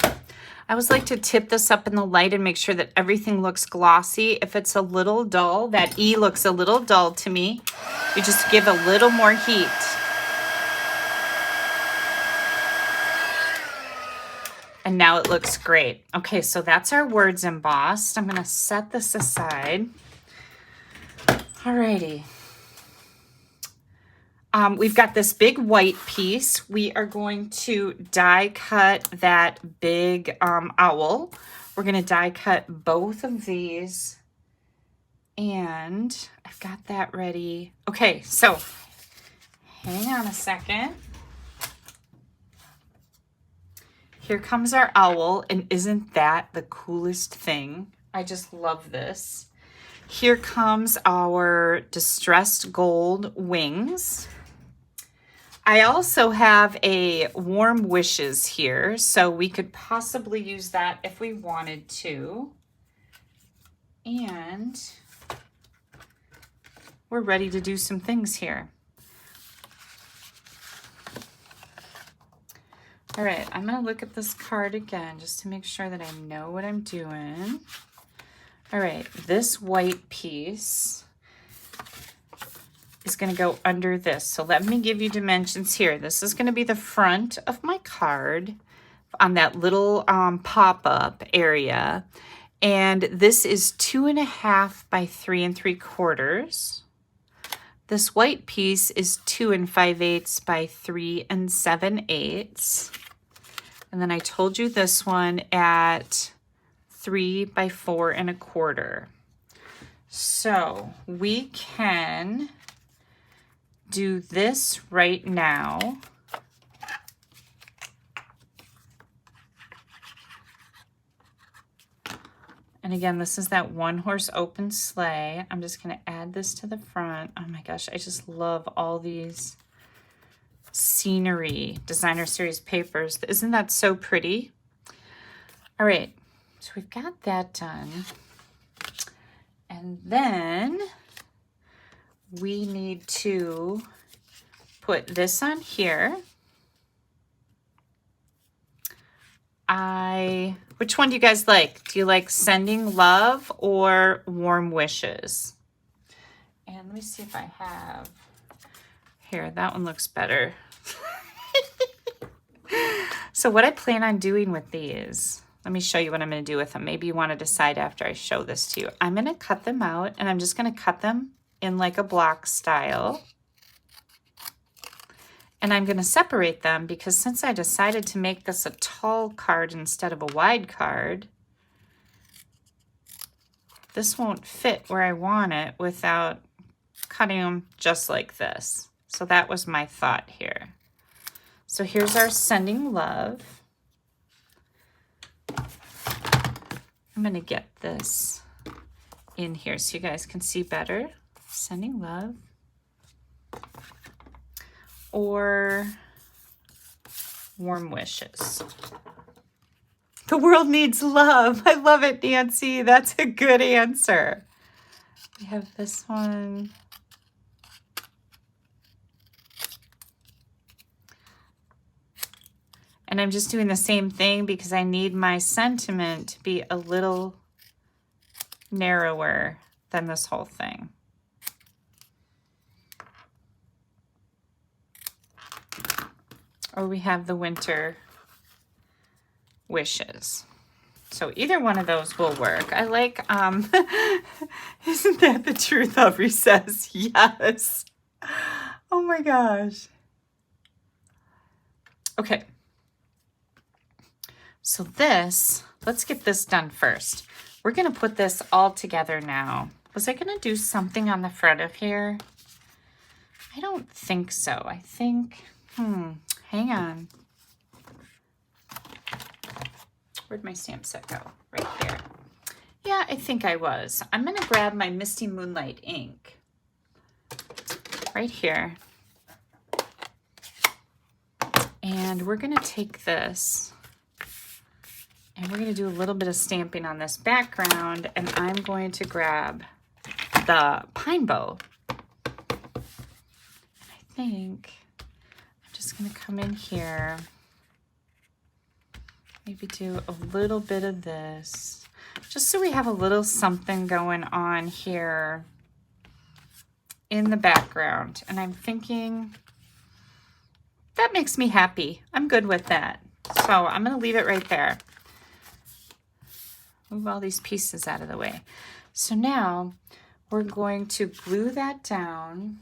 I always like to tip this up in the light and make sure that everything looks glossy. If it's a little dull, that E looks a little dull to me, you just give a little more heat. And now it looks great. Okay, so that's our words embossed. I'm gonna set this aside. Alrighty. We've got this big white piece. We are going to die cut that big owl. We're going to die cut both of these. And I've got that ready. Okay, so hang on a second. Here comes our owl, and isn't that the coolest thing? I just love this. Here comes our distressed gold wings. I also have a warm wishes here, so we could possibly use that if we wanted to. And we're ready to do some things here. All right, I'm gonna look at this card again just to make sure that I know what I'm doing. All right, this white piece is going to go under this. So let me give you dimensions here. This is going to be the front of my card on that little pop-up area. And this is 2.5 by 3 3/4. This white piece is 2 5/8 by 3 7/8. And then I told you this one at 3 by 4 1/4. So we can do this right now. And again, this is that 1-horse open sleigh. I'm just going to add this to the front. Oh my gosh, I just love all these scenery designer series papers. Isn't that so pretty? All right, so we've got that done. And then we need to put this on here. Which one do you guys like? Do you like sending love or warm wishes? And let me see if I have, here, that one looks better. So what I plan on doing with these, let me show you what I'm going to do with them. Maybe you want to decide after I show this to you. I'm going to cut them out, and I'm just going to cut them in like a block style. And I'm going to separate them because since I decided to make this a tall card instead of a wide card, this won't fit where I want it without cutting them just like this. So that was my thought here. So here's our sending love. I'm going to get this in here so you guys can see better. Sending love. Or warm wishes. The world needs love. I love it, Nancy. That's a good answer. We have this one. And I'm just doing the same thing because I need my sentiment to be a little narrower than this whole thing. Or we have the winter wishes. So either one of those will work. I like, isn't that the truth? Aubrey says, yes. Oh my gosh. Okay. So this, let's get this done first. We're going to put this all together now. Was I going to do something on the front of here? I don't think so. I think Hang on. Where'd my stamp set go? Right here. Yeah, I think I was. I'm gonna grab my Misty Moonlight ink right here. And we're gonna take this and we're gonna do a little bit of stamping on this background, and I'm going to grab the pine bow. I think I'm just gonna come in here, maybe do a little bit of this, just so we have a little something going on here in the background. And I'm thinking that makes me happy. I'm good with that. So I'm gonna leave it right there. Move all these pieces out of the way. So now we're going to glue that down.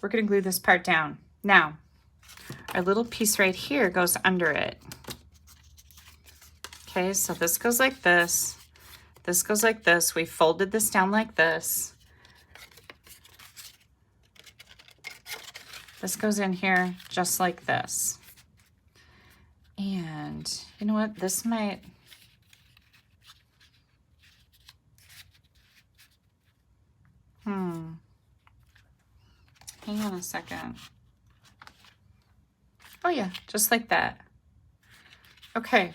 We're gonna glue this part down. Now, our little piece right here goes under it. Okay, so this goes like this. This goes like this. We folded this down like this. This goes in here just like this. And you know what? This might... Hang on a second. Oh yeah, just like that. Okay.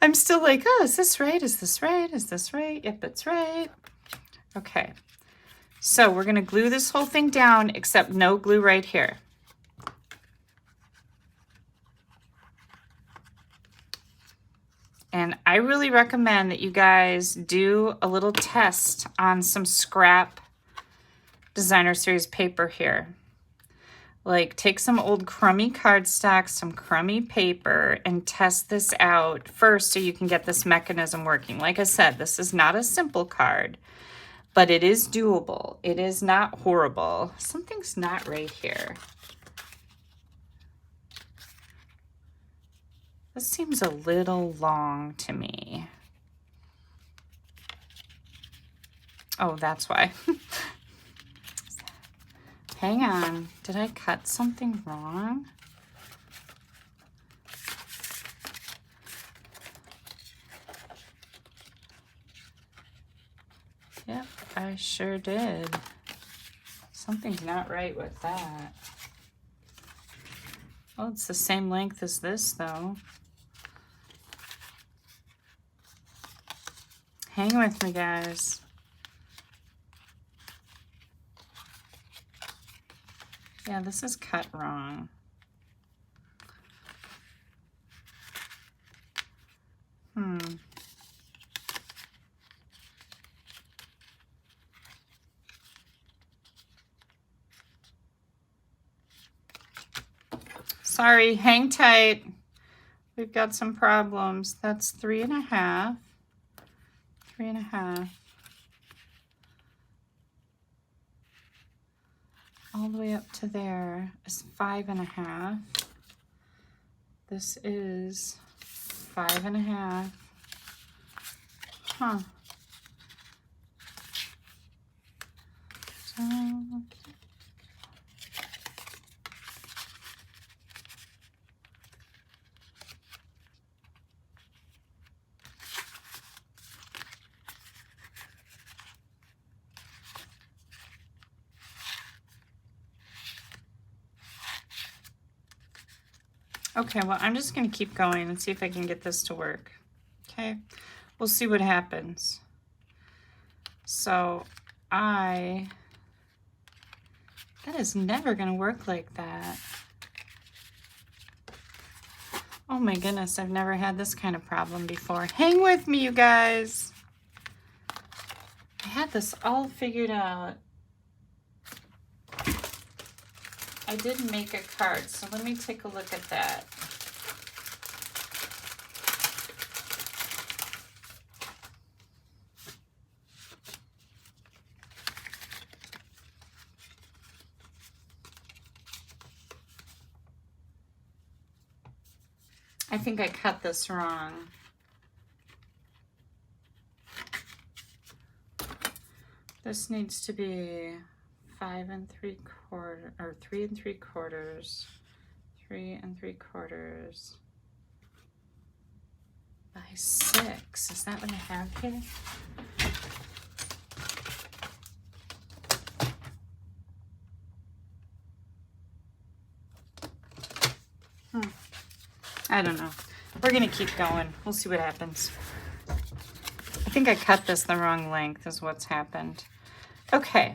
I'm still like, oh, is this right? Is this right? Is this right? Yep, it's right. Okay. So we're going to glue this whole thing down, except no glue right here. And I really recommend that you guys do a little test on some scrap designer series paper here. Like, take some old crummy cardstock, some crummy paper, and test this out first so you can get this mechanism working. Like I said, this is not a simple card, but it is doable. It is not horrible. Something's not right here. This seems a little long to me. Oh, that's why. Hang on, did I cut something wrong? Yep, I sure did. Something's not right with that. Well, it's the same length as this though. Hang with me, guys. Yeah, this is cut wrong. Sorry, hang tight. We've got some problems. That's 3.5. 3.5. All the way up to there is 5.5. This is 5.5. Huh. So, okay, well, I'm just going to keep going and see if I can get this to work. Okay, we'll see what happens. So that is never going to work like that. Oh my goodness, I've never had this kind of problem before. Hang with me, you guys. I had this all figured out. I did make a card, so let me take a look at that. I think I cut this wrong. This needs to be 5 3/4 or 3 3/4, 3 3/4 by 6. Is that what I have here? I don't know. We're gonna keep going. We'll see what happens. I think I cut this the wrong length is what's happened. Okay,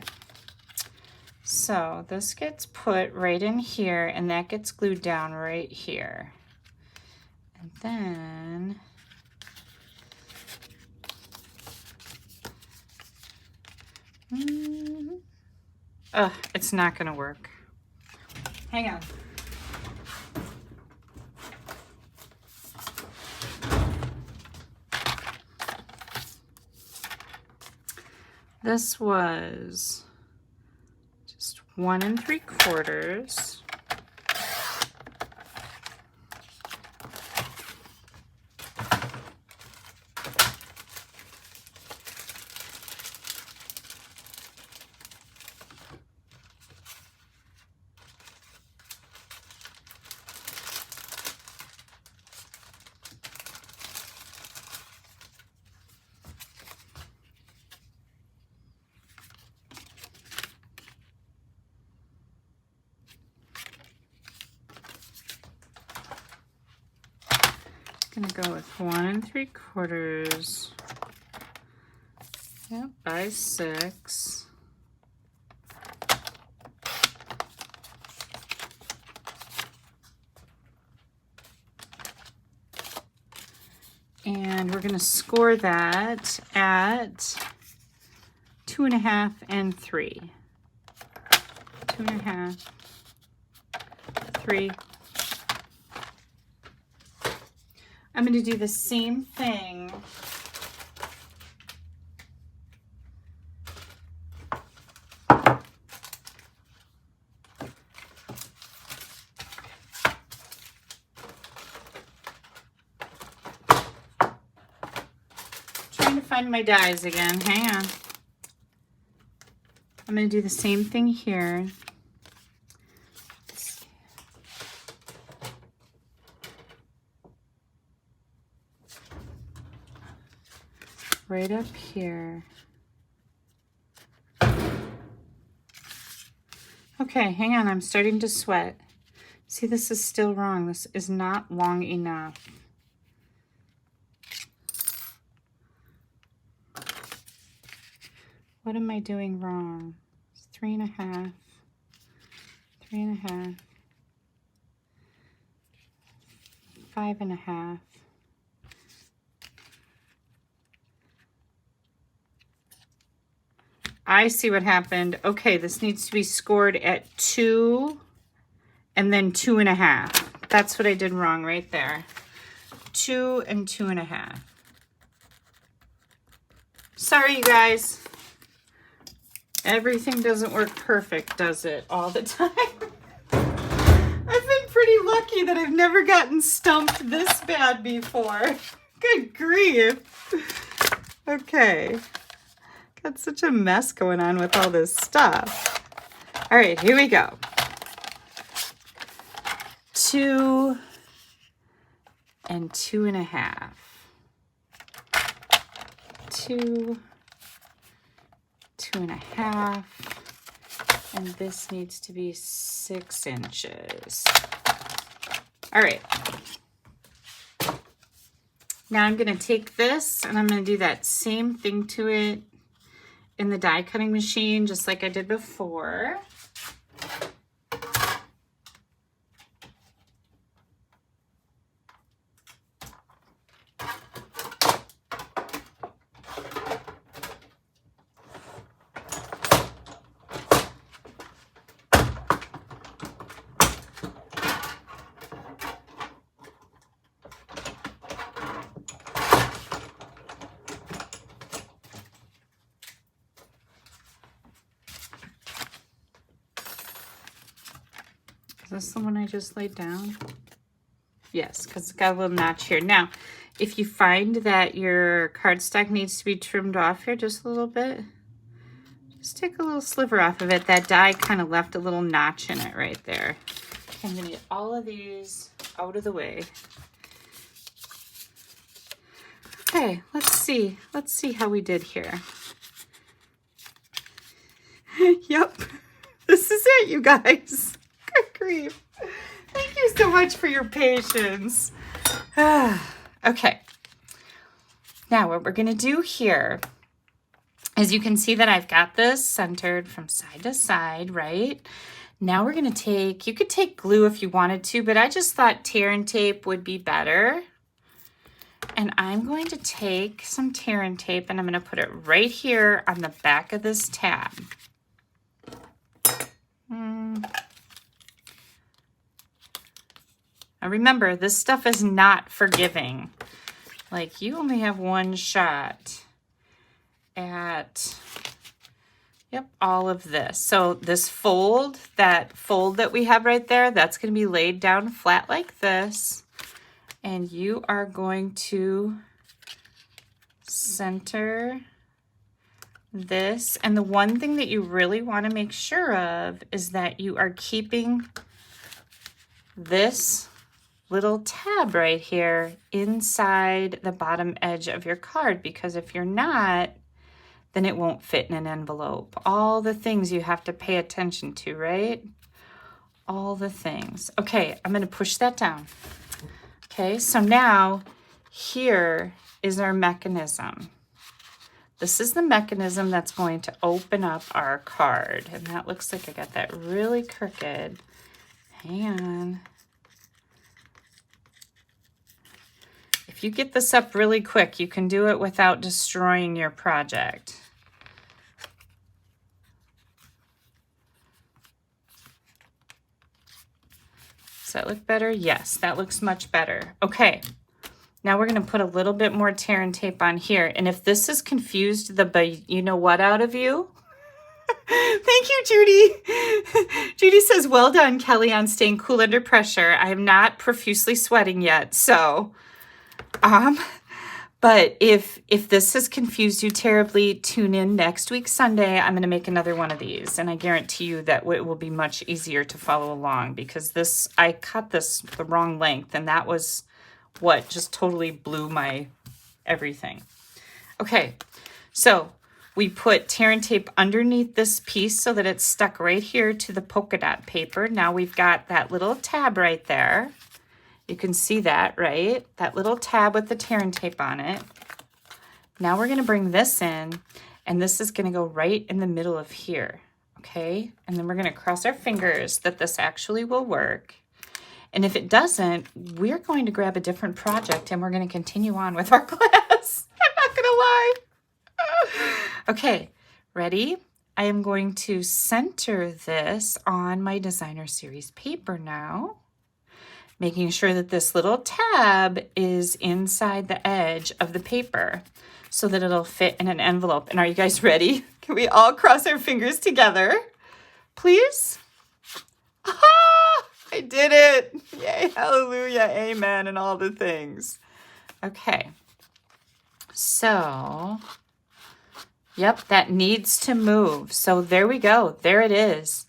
so this gets put right in here and that gets glued down right here. And then it's not gonna work. Hang on. This was just 1 3/4. Gonna go with 1 3/4. Yep, by 6. And we're gonna score that at 2.5 and 3. 2.5, 3. I'm going to do the same thing trying to find my dies again. Hang on. I'm going to do the same thing here. Right up here. Okay, hang on, I'm starting to sweat. See, this is still wrong. This is not long enough. What am I doing wrong? It's 3.5, 3.5, 5.5. I see what happened. Okay, this needs to be scored at 2 and then 2.5. That's what I did wrong right there. 2 and 2.5. Sorry, you guys. Everything doesn't work perfect, does it, all the time? I've been pretty lucky that I've never gotten stumped this bad before. Good grief. Okay. Got such a mess going on with all this stuff. All right, here we go. 2 and 2.5. 2, 2.5. And this needs to be 6 inches. All right. Now I'm going to take this and I'm going to do that same thing to it in the die cutting machine, just like I did before. Is this the one I just laid down? Yes, because it's got a little notch here. Now, if you find that your cardstock needs to be trimmed off here just a little bit, Just take a little sliver off of it. That die kind of left a little notch in it right there. I'm gonna get all of these out of the way. Okay, let's see how we did here. Yep, this is it, you guys. Good grief. Thank you so much for your patience. Okay, now what we're gonna do here is, you can see that I've got this centered from side to side, right? Now we're gonna take, you could take glue if you wanted to, but I just thought tear and tape would be better. And I'm going to take some tear and tape and I'm gonna put it right here on the back of this tab. Now remember, this stuff is not forgiving. Like, you only have one shot at, yep, all of this. So this fold, that we have right there, that's going to be laid down flat like this. And you are going to center this. And the one thing that you really want to make sure of is that you are keeping this little tab right here inside the bottom edge of your card, because if you're not, then it won't fit in an envelope. All the things you have to pay attention to, right? All the things. Okay, I'm gonna push that down. Okay, so now here is our mechanism. This is the mechanism that's going to open up our card. And that looks like I got that really crooked. Hang on. If you get this up really quick, you can do it without destroying your project. Does that look better? Yes, that looks much better. Okay, now we're gonna put a little bit more tear and tape on here. And if this has confused the you know what out of you, thank you, Judy. Judy says, well done, Kelly, on staying cool under pressure. I am not profusely sweating yet, so. But if this has confused you terribly, tune in next week, Sunday. I'm going to make another one of these, and I guarantee you that it will be much easier to follow along, because this, I cut this the wrong length, and that was what just totally blew my everything. Okay, so we put tear and tape underneath this piece so that it's stuck right here to the polka dot paper. Now we've got that little tab right there. You can see that, right? That little tab with the tear and tape on it. Now we're gonna bring this in, and this is gonna go right in the middle of here, okay? And then we're gonna cross our fingers that this actually will work. And if it doesn't, we're going to grab a different project and we're gonna continue on with our class. I'm not gonna lie. Okay, ready? I am going to center this on my designer series paper now, making sure that this little tab is inside the edge of the paper so that it'll fit in an envelope. And are you guys ready? Can we all cross our fingers together, please? Ah, I did it. Yay, hallelujah, amen, and all the things. Okay, so, yep, that needs to move. So there we go, there it is.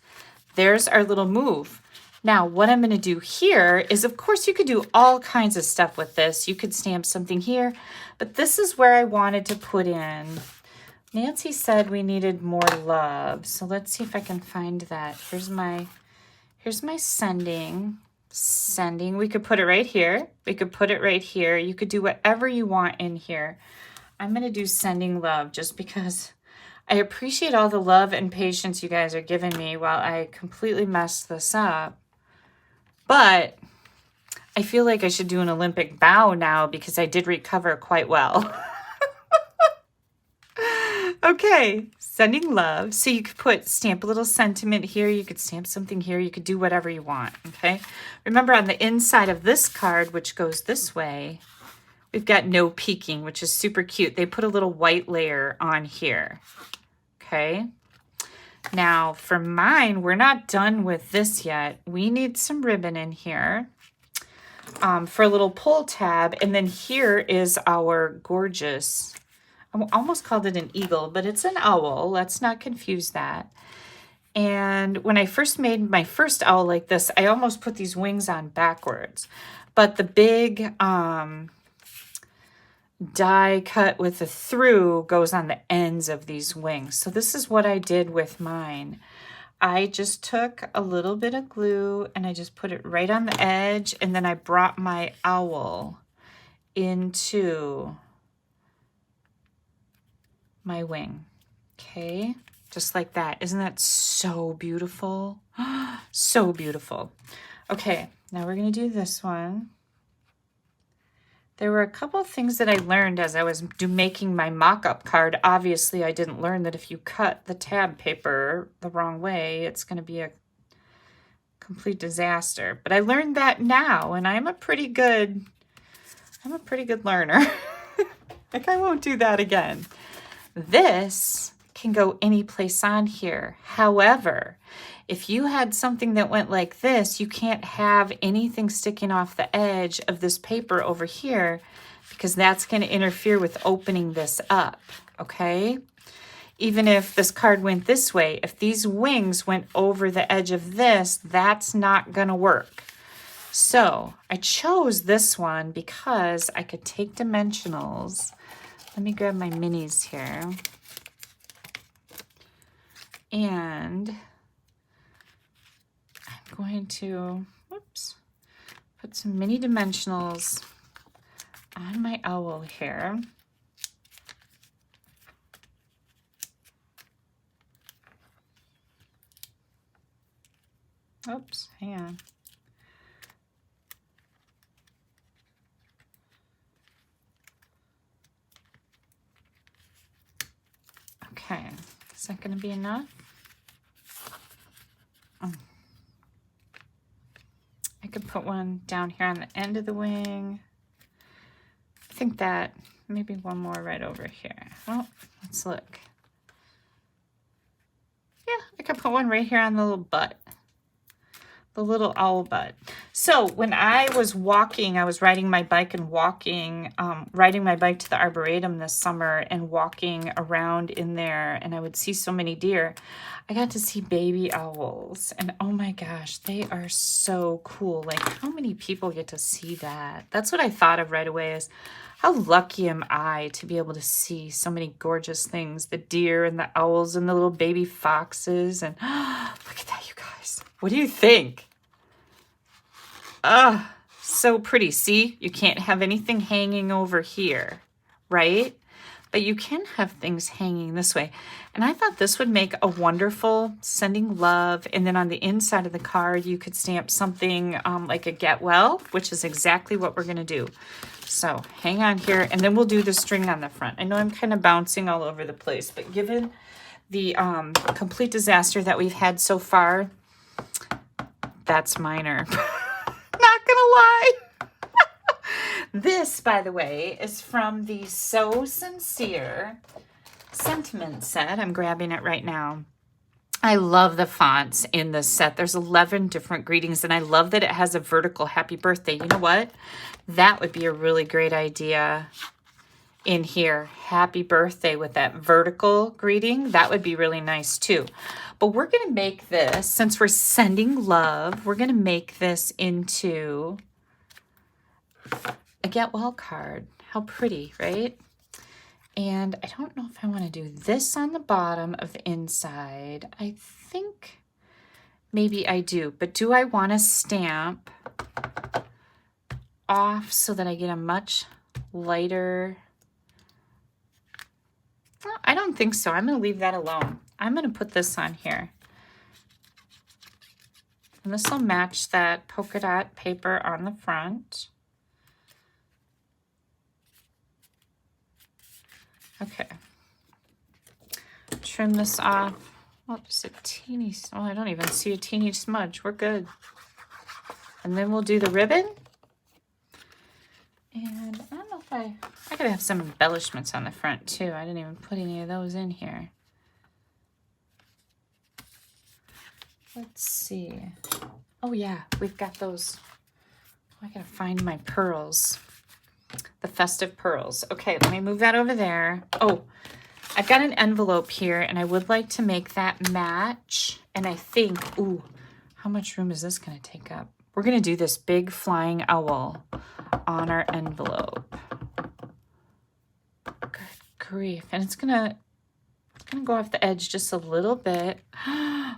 There's our little move. Now, what I'm going to do here is, of course, you could do all kinds of stuff with this. You could stamp something here, but this is where I wanted to put in. Nancy said we needed more love, so let's see if I can find that. Here's my sending. We could put it right here. We could put it right here. You could do whatever you want in here. I'm going to do sending love just because I appreciate all the love and patience you guys are giving me while I completely messed this up. But I feel like I should do an Olympic bow now because I did recover quite well. Okay, sending love. So you could stamp a little sentiment here. You could stamp something here. You could do whatever you want, okay? Remember, on the inside of this card, which goes this way, we've got no peeking, which is super cute. They put a little white layer on here, okay? Now, for mine, we're not done with this yet. We need some ribbon in here for a little pull tab. And then here is our gorgeous I almost called it an eagle, but it's an owl. Let's not confuse that. And when I first made my first owl like this, I almost put these wings on backwards. But the big die cut with a through goes on the ends of these wings. So this is what I did with mine. I just took a little bit of glue and I just put it right on the edge, and then I brought my owl into my wing. Okay, just like that. Isn't that so beautiful? So beautiful. Okay, now we're gonna do this one. There were a couple of things that I learned as I was making my mock-up card. Obviously, I didn't learn that if you cut the tab paper the wrong way, it's going to be a complete disaster. But I learned that now, and I'm a pretty good learner. Like, I won't do that again. This can go any place on here. However, if you had something that went like this, you can't have anything sticking off the edge of this paper over here, because that's going to interfere with opening this up, okay? Even if this card went this way, if these wings went over the edge of this, that's not going to work. So I chose this one because I could take dimensionals. Let me grab my minis here. And I'm going to, whoops, put some mini dimensionals on my owl here. Oops, hang on. Okay, is that going to be enough? I could put one down here on the end of the wing. I think that maybe one more right over here. Well, let's look. Yeah, I could put one right here on the little butt. The little owl butt. So when I was walking, I was riding my bike and walking, riding my bike to the Arboretum this summer and walking around in there, and I would see so many deer. I got to see baby owls, and oh my gosh, they are so cool. Like, how many people get to see that? That's what I thought of right away, is how lucky am I to be able to see so many gorgeous things, the deer and the owls and the little baby foxes. And look at that, you guys. What do you think? So pretty. See, you can't have anything hanging over here, right? But you can have things hanging this way. And I thought this would make a wonderful sending love. And then on the inside of the card, you could stamp something like a get well, which is exactly what we're going to do. So hang on here, and then we'll do the string on the front. I know I'm kind of bouncing all over the place, but given the complete disaster that we've had so far, that's minor. Not gonna lie. This, by the way, is from the So Sincere Sentiment set. I'm grabbing it right now. I love the fonts in this set. There's 11 different greetings, and I love that it has a vertical happy birthday. You know what? That would be a really great idea in here. Happy birthday with that vertical greeting. That would be really nice too. But we're going to make this, since we're sending love, we're going to make this into a get well card. How pretty, right? And I don't know if I want to do this on the bottom of the inside. I think maybe I do, but do I want to stamp off so that I get a much lighter? Well, I don't think so. I'm going to leave that alone. I'm going to put this on here. And this will match that polka dot paper on the front. Okay. Trim this off. Oh, just a teeny, oh, I don't even see a teeny smudge. We're good. And then we'll do the ribbon. And I don't know if I gotta have some embellishments on the front too. I didn't even put any of those in here. Let's see. Oh yeah, we've got those. Oh, I gotta find my pearls. The Festive Pearls. Okay, let me move that over there. Oh, I've got an envelope here, and I would like to make that match. And I think, ooh, how much room is this going to take up? We're going to do this big flying owl on our envelope. Good grief. And it's going to go off the edge just a little bit.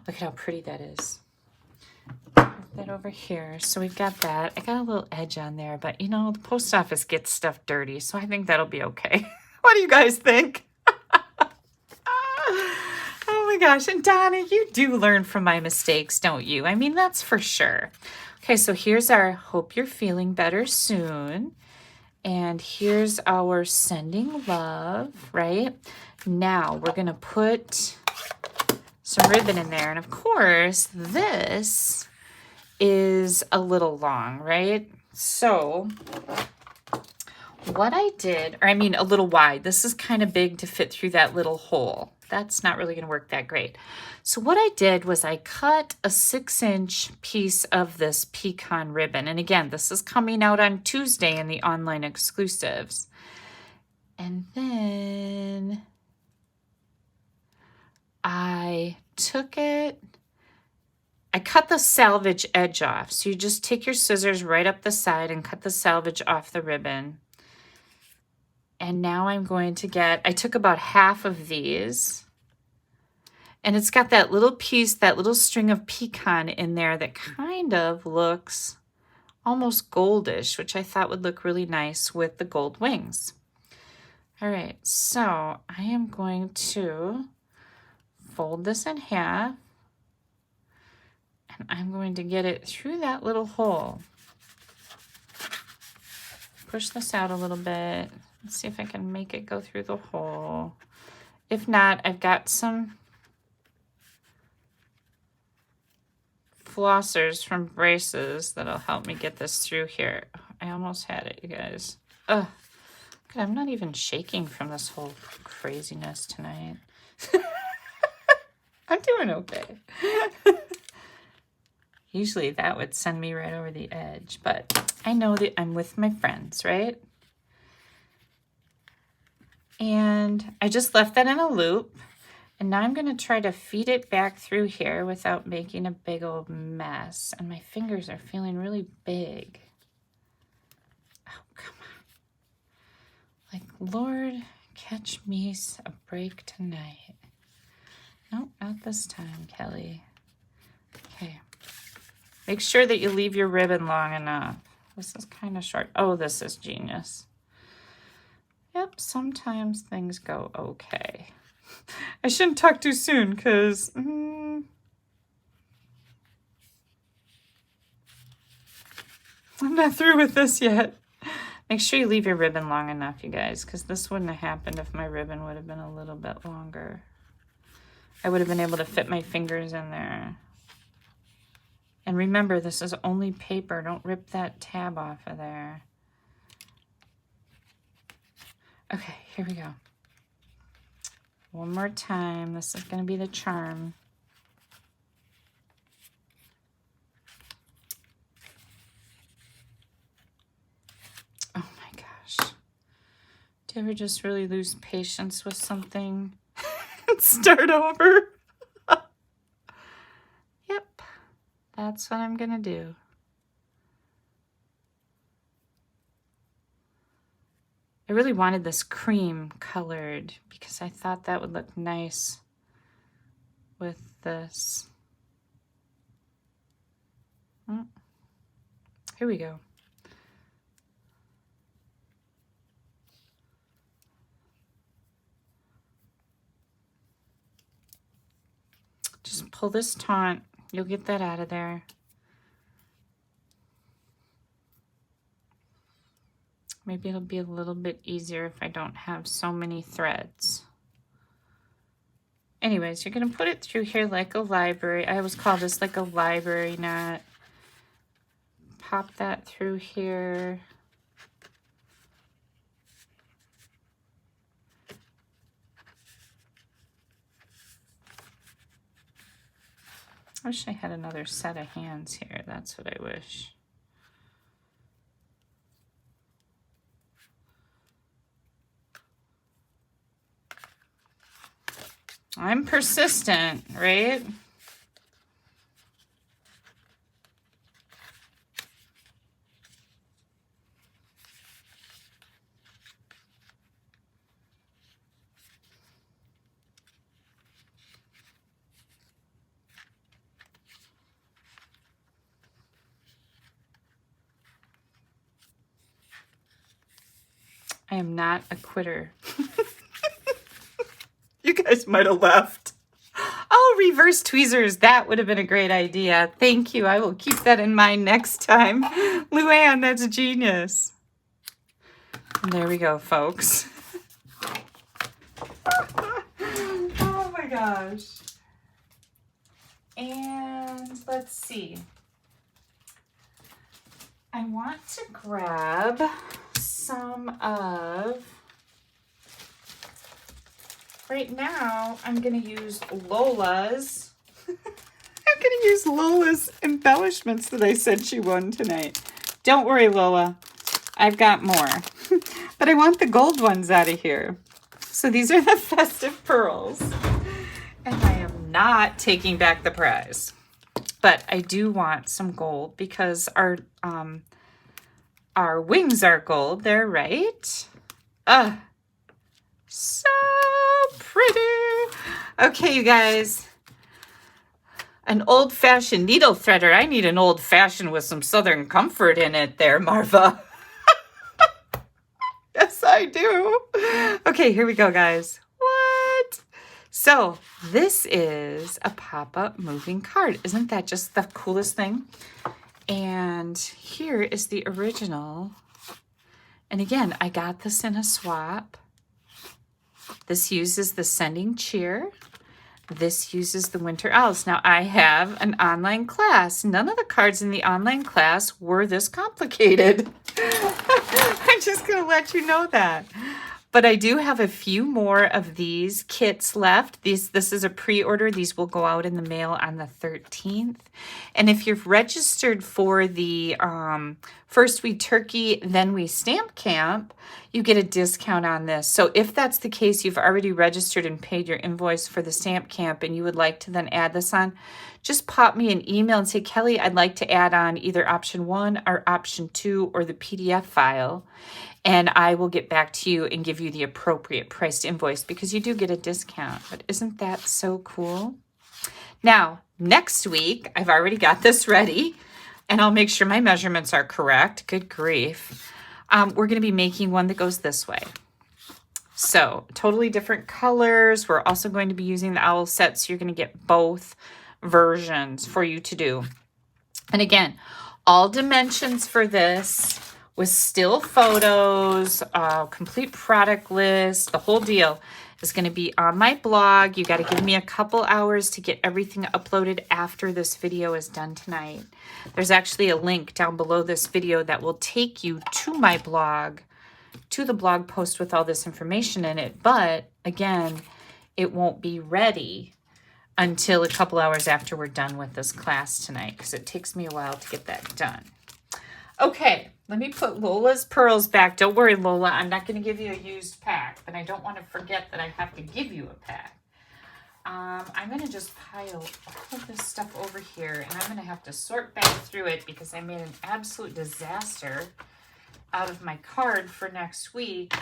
Look at how pretty that is. That over here. So we've got that. I got a little edge on there, but you know, the post office gets stuff dirty, so I think that'll be okay. What do you guys think? Oh my gosh. And Donna, you do learn from my mistakes, don't you? I mean, that's for sure. Okay, so here's our hope you're feeling better soon. And here's our sending love, right? Now we're going to put some ribbon in there. And of course, this is a little long, right? So what I did, or I mean a little wide, this is kind of big to fit through that little hole. That's not really going to work that great. So what I did was I cut a 6-inch piece of this pecan ribbon. And again, this is coming out on Tuesday in the online exclusives. And then I took it, I cut the salvage edge off. So you just take your scissors right up the side and cut the salvage off the ribbon. And now I'm going to get, I took about half of these. And it's got that little piece, that little string of pecan in there that kind of looks almost goldish, which I thought would look really nice with the gold wings. All right, so I am going to fold this in half. And I'm going to get it through that little hole. Push this out a little bit. Let's see if I can make it go through the hole. If not, I've got some flossers from braces that'll help me get this through here. I almost had it, you guys. Ugh. God, I'm not even shaking from this whole craziness tonight. I'm doing okay. Usually that would send me right over the edge, but I know that I'm with my friends, right? And I just left that in a loop. And now I'm going to try to feed it back through here without making a big old mess. And my fingers are feeling really big. Oh, come on. Like, Lord, catch me a break tonight. Nope, not this time, Kelly. Okay. Make sure that you leave your ribbon long enough. This is kind of short. Oh, this is genius. Yep, sometimes things go okay. I shouldn't talk too soon because I'm not through with this yet. Make sure you leave your ribbon long enough, you guys, because this wouldn't have happened if my ribbon would have been a little bit longer. I would have been able to fit my fingers in there. And remember, this is only paper. Don't rip that tab off of there. Okay, here we go. One more time. This is going to be the charm. Oh my gosh. Do you ever just really lose patience with something and start over? Yep. That's what I'm going to do. I really wanted this cream colored because I thought that would look nice with this. Here we go. Just pull this taunt. You'll get that out of there. Maybe it'll be a little bit easier if I don't have so many threads. Anyways, you're going to put it through here like a library. I always call this like a library knot. Pop that through here. I wish I had another set of hands here. That's what I wish. I'm persistent, right? I am not a quitter. You guys might have left. Oh, reverse tweezers. That would have been a great idea. Thank you. I will keep that in mind next time. Luann, that's genius. And there we go, folks. Oh my gosh. And let's see. I want to grab some of... Right now, I'm going to use Lola's. I'm going to use Lola's embellishments that I said she won tonight. Don't worry, Lola. I've got more. But I want the gold ones out of here. So these are the festive pearls. And I am not taking back the prize. But I do want some gold because our wings are gold. They're right. So pretty. Okay, you guys. An old-fashioned needle threader. I need an old-fashioned with some Southern comfort in it there, Marva. Yes, I do. Okay, here we go, guys. What? So this is a pop-up moving card. Isn't that just the coolest thing? And here is the original. And again, I got this in a swap. This uses the Sending Cheer. This uses the Winter Owls. Now, I have an online class. None of the cards in the online class were this complicated. I'm just going to let you know that. But I do have a few more of these kits left. This is a pre-order. These will go out in the mail on the 13th. And if you've registered for the First We Turkey, Then We Stamp Camp, you get a discount on this. So if that's the case, you've already registered and paid your invoice for the stamp camp and you would like to then add this on, just pop me an email and say, Kelly, I'd like to add on either option 1 or option 2 or the PDF file. And I will get back to you and give you the appropriate priced invoice because you do get a discount. But isn't that so cool? Now, next week, I've already got this ready. And I'll make sure my measurements are correct. Good grief. We're going to be making one that goes this way. So, totally different colors. We're also going to be using the owl set, so you're going to get both versions for you to do. And again, all dimensions for this with still photos, complete product list, the whole deal is going to be on my blog. You got to give me a couple hours to get everything uploaded after this video is done tonight. There's actually a link down below this video that will take you to my blog, to the blog post with all this information in it. But again, it won't be ready until a couple hours after we're done with this class tonight because it takes me a while to get that done. Okay, let me put Lola's pearls back. Don't worry, Lola, I'm not going to give you a used pack, but I don't want to forget that I have to give you a pack. I'm going to just pile all of this stuff over here, and I'm going to have to sort back through it because I made an absolute disaster out of my card for next week,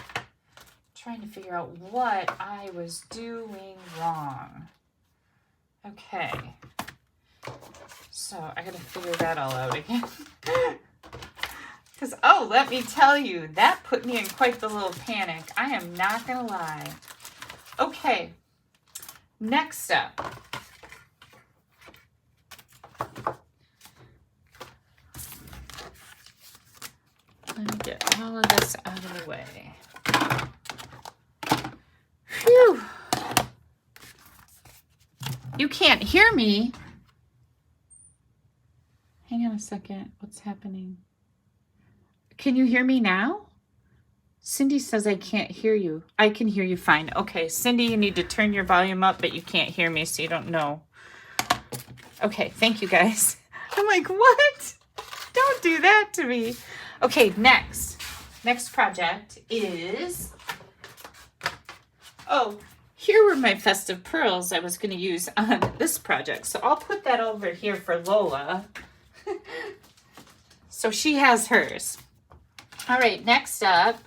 trying to figure out what I was doing wrong. Okay, so I got to figure that all out again. Because, oh, let me tell you, that put me in quite the little panic. I am not going to lie. Okay, next up. Let me get all of this out of the way. Phew. You can't hear me. Hang on a second. What's happening? Can you hear me now? Cindy says I can't hear you. I can hear you fine. Okay, Cindy, you need to turn your volume up, but you can't hear me, so you don't know. Okay, thank you, guys. I'm like, what? Don't do that to me. Okay, next project is, oh, here were my festive pearls I was going to use on this project. So I'll put that over here for Lola. So she has hers. All right, next up,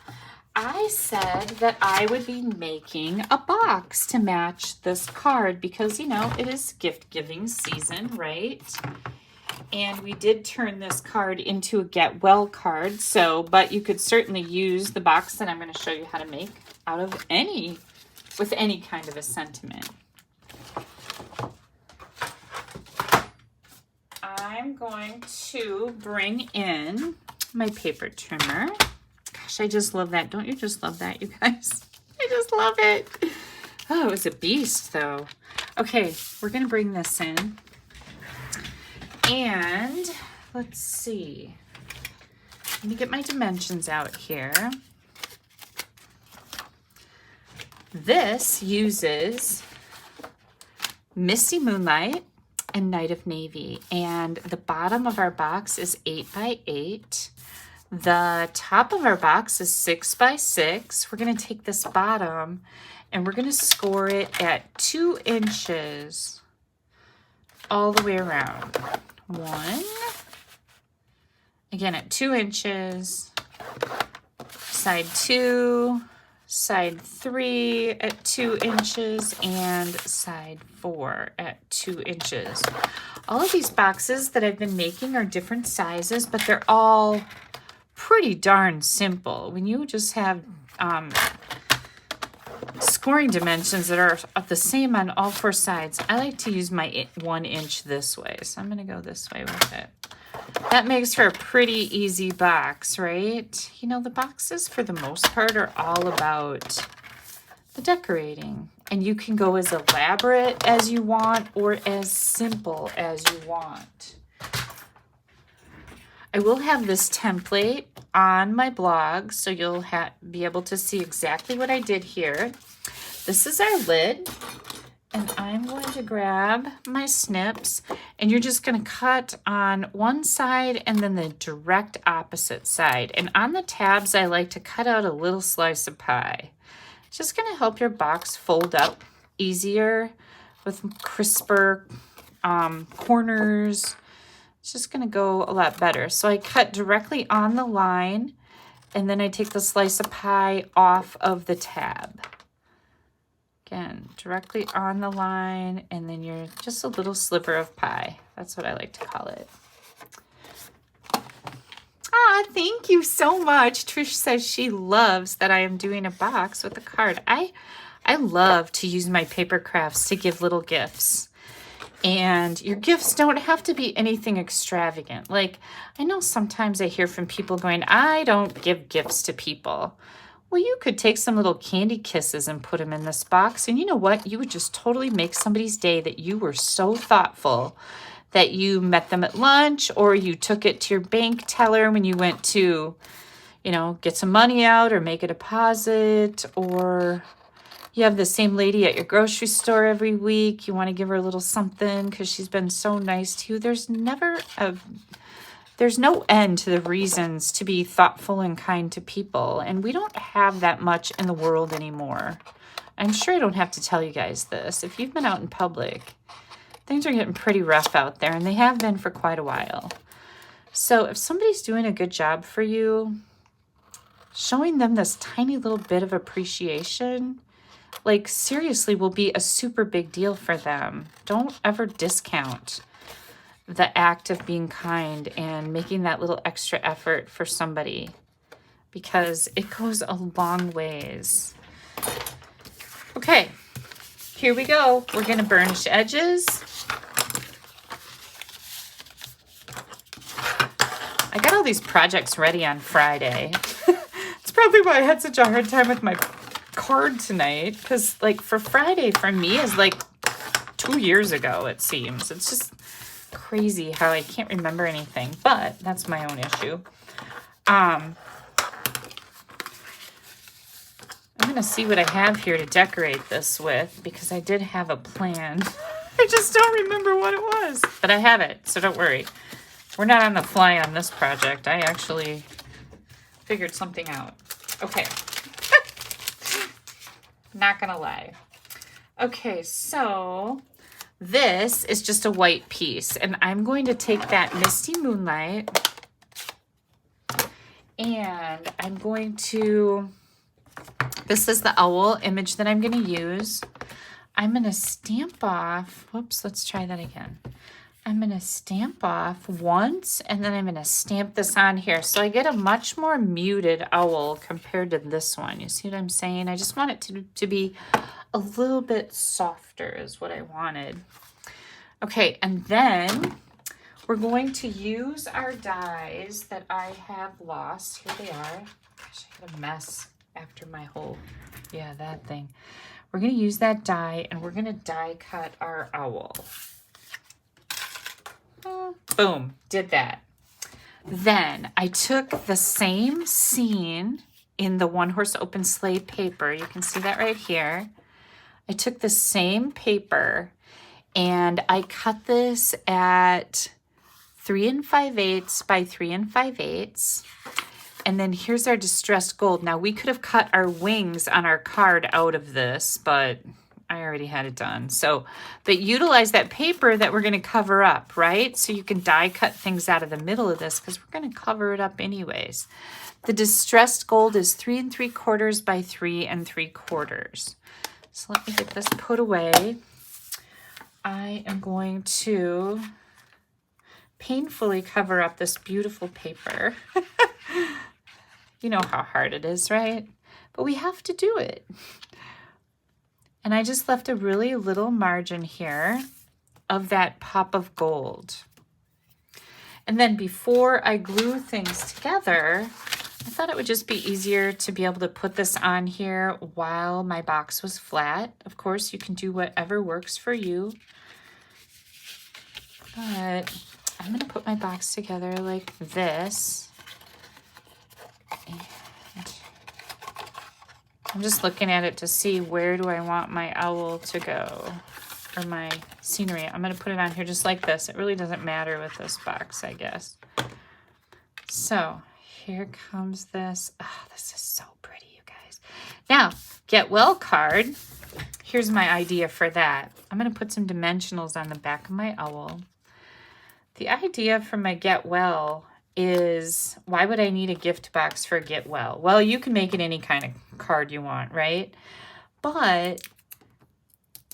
I said that I would be making a box to match this card because, you know, it is gift giving season, right? And we did turn this card into a get well card. So, but you could certainly use the box that I'm going to show you how to make out of with any kind of a sentiment. I'm going to bring in my paper trimmer. Gosh, I just love that. Don't you just love that, you guys? I just love it. Oh, it was a beast, though. Okay, we're going to bring this in. And let's see. Let me get my dimensions out here. This uses Misty Moonlight and Night of Navy. And the bottom of our box is 8 by 8. The top of our box is 6 by 6. We're going to take this bottom and we're going to score it at 2 inches all the way around. 1. Again at 2 inches. Side 2. Side 3 at 2 inches. And side 4 at 2 inches. All of these boxes that I've been making are different sizes, but they're all pretty darn simple. When you just have scoring dimensions that are the same on all 4 sides, I like to use my 1 inch this way. So I'm going to go this way with it. That makes for a pretty easy box, right? You know, the boxes for the most part are all about the decorating. And you can go as elaborate as you want or as simple as you want. I will have this template on my blog, so you'll be able to see exactly what I did here. This is our lid, and I'm going to grab my snips, and you're just going to cut on one side and then the direct opposite side. And on the tabs, I like to cut out a little slice of pie. It's just going to help your box fold up easier with crisper corners. It's just going to go a lot better. So I cut directly on the line, and then I take the slice of pie off of the tab. Again, directly on the line, and then you're just a little sliver of pie. That's what I like to call it. Ah, thank you so much. Trish says she loves that I am doing a box with a card. I love to use my paper crafts to give little gifts. And your gifts don't have to be anything extravagant. Like, I know sometimes I hear from people going, I don't give gifts to people. Well, you could take some little candy kisses and put them in this box. And you know what? You would just totally make somebody's day that you were so thoughtful that you met them at lunch, or you took it to your bank teller when you went to, you know, get some money out or make a deposit, or you have the same lady at your grocery store every week. You want to give her a little something because she's been so nice to you. There's no end to the reasons to be thoughtful and kind to people. And we don't have that much in the world anymore. I'm sure I don't have to tell you guys this. If you've been out in public, things are getting pretty rough out there, and they have been for quite a while. So if somebody's doing a good job for you, showing them this tiny little bit of appreciation, like, seriously, will be a super big deal for them. Don't ever discount the act of being kind and making that little extra effort for somebody, because it goes a long ways. Okay, here we go. We're going to burnish edges. I got all these projects ready on Friday. It's probably why I had such a hard time with my card tonight, because like for Friday for me is like 2 years ago, it seems. It's just crazy how I can't remember anything, but that's my own issue. I'm gonna see what I have here to decorate this with, because I did have a plan. I just don't remember what it was, but I have it, so don't worry. We're not on the fly on this project. I actually figured something out. Okay. Not gonna lie. Okay, so this is just a white piece, and I'm going to take that Misty Moonlight and I'm going to, this is the owl image that I'm going to use. I'm going to stamp off, whoops, let's try that again. I'm going to stamp off once, and then I'm going to stamp this on here. So I get a much more muted owl compared to this one. You see what I'm saying? I just want it to be a little bit softer is what I wanted. Okay, and then we're going to use our dies that I have lost. Here they are. Gosh, I had a mess after my whole, yeah, that thing. We're going to use that die, and we're going to die cut our owl. Boom, did that. Then I took the same scene in the One Horse Open Sleigh paper. You can see that right here. I took the same paper and I cut this at 3 5/8 by 3 5/8. And then here's our distressed gold. Now we could have cut our wings on our card out of this, but I already had it done. So, but utilize that paper that we're going to cover up, right? So you can die cut things out of the middle of this because we're going to cover it up anyways. The distressed gold is 3 3/4 by 3 3/4. So let me get this put away. I am going to painfully cover up this beautiful paper. You know how hard it is, right? But we have to do it. And I just left a really little margin here of that pop of gold. And then before I glue things together, I thought it would just be easier to be able to put this on here while my box was flat. Of course, you can do whatever works for you. But I'm going to put my box together like this. And I'm just looking at it to see where do I want my owl to go, or my scenery. I'm going to put it on here just like this. It really doesn't matter with this box, I guess. So here comes this. Oh, this is so pretty, you guys. Now, Get Well card. Here's my idea for that. I'm going to put some dimensionals on the back of my owl. The idea for my Get Well is, why would I need a gift box for Get Well? Well, you can make it any kind of card you want, right? But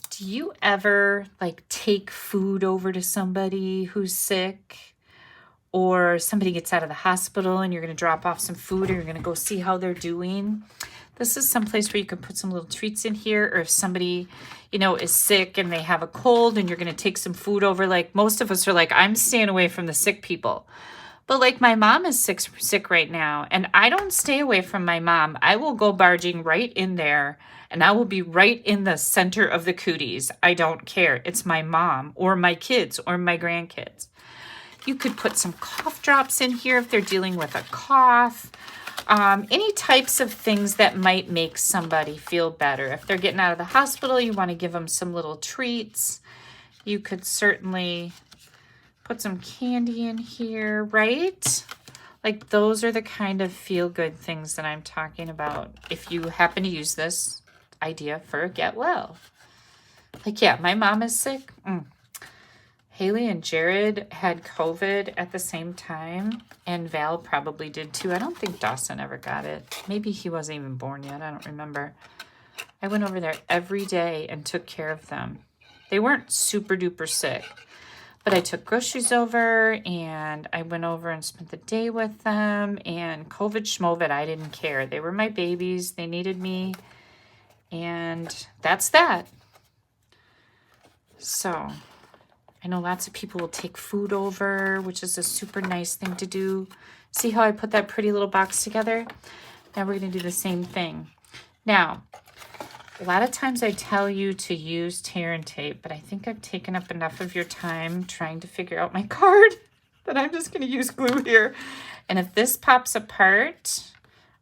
do you ever like take food over to somebody who's sick, or somebody gets out of the hospital and you're going to drop off some food, or you're going to go see how they're doing? This is some place where you can put some little treats in here. Or if somebody, you know, is sick and they have a cold and you're going to take some food over, like most of us are like, I'm staying away from the sick people. But like my mom is sick right now, and I don't stay away from my mom. I will go barging right in there, and I will be right in the center of the cooties. I don't care. It's my mom or my kids or my grandkids. You could put some cough drops in here if they're dealing with a cough. Any types of things that might make somebody feel better. If they're getting out of the hospital, you want to give them some little treats. You could certainly put some candy in here, right? Like those are the kind of feel-good things that I'm talking about if you happen to use this idea for a Get Well. Like, yeah, my mom is sick. Haley and Jared had COVID at the same time, and Val probably did too. I don't think Dawson ever got it. Maybe he wasn't even born yet. I don't remember. I went over there every day and took care of them. They weren't super duper sick, but I took groceries over, and I went over and spent the day with them, and COVID schmovid, I didn't care. They were my babies. They needed me, and that's that. So I know lots of people will take food over, which is a super nice thing to do. See how I put that pretty little box together? Now we're going to do the same thing. Now, a lot of times I tell you to use tear and tape, but I think I've taken up enough of your time trying to figure out my card that I'm just going to use glue here. And if this pops apart,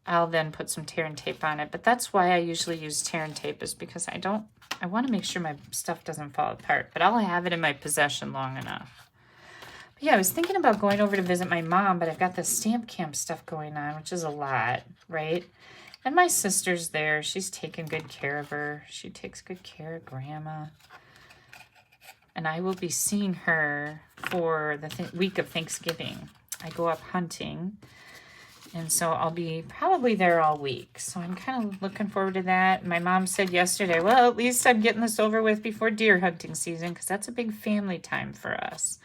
I'll then put some tear and tape on it. But that's why I usually use tear and tape, is because I want to make sure my stuff doesn't fall apart, but I'll have it in my possession long enough. But yeah, I was thinking about going over to visit my mom, but I've got the stamp camp stuff going on, which is a lot, right? And my sister's there. She's taking good care of her. She takes good care of Grandma. And I will be seeing her for the week of Thanksgiving. I go up hunting. And so I'll be probably there all week. So I'm kind of looking forward to that. My mom said yesterday, well, at least I'm getting this over with before deer hunting season, because that's a big family time for us.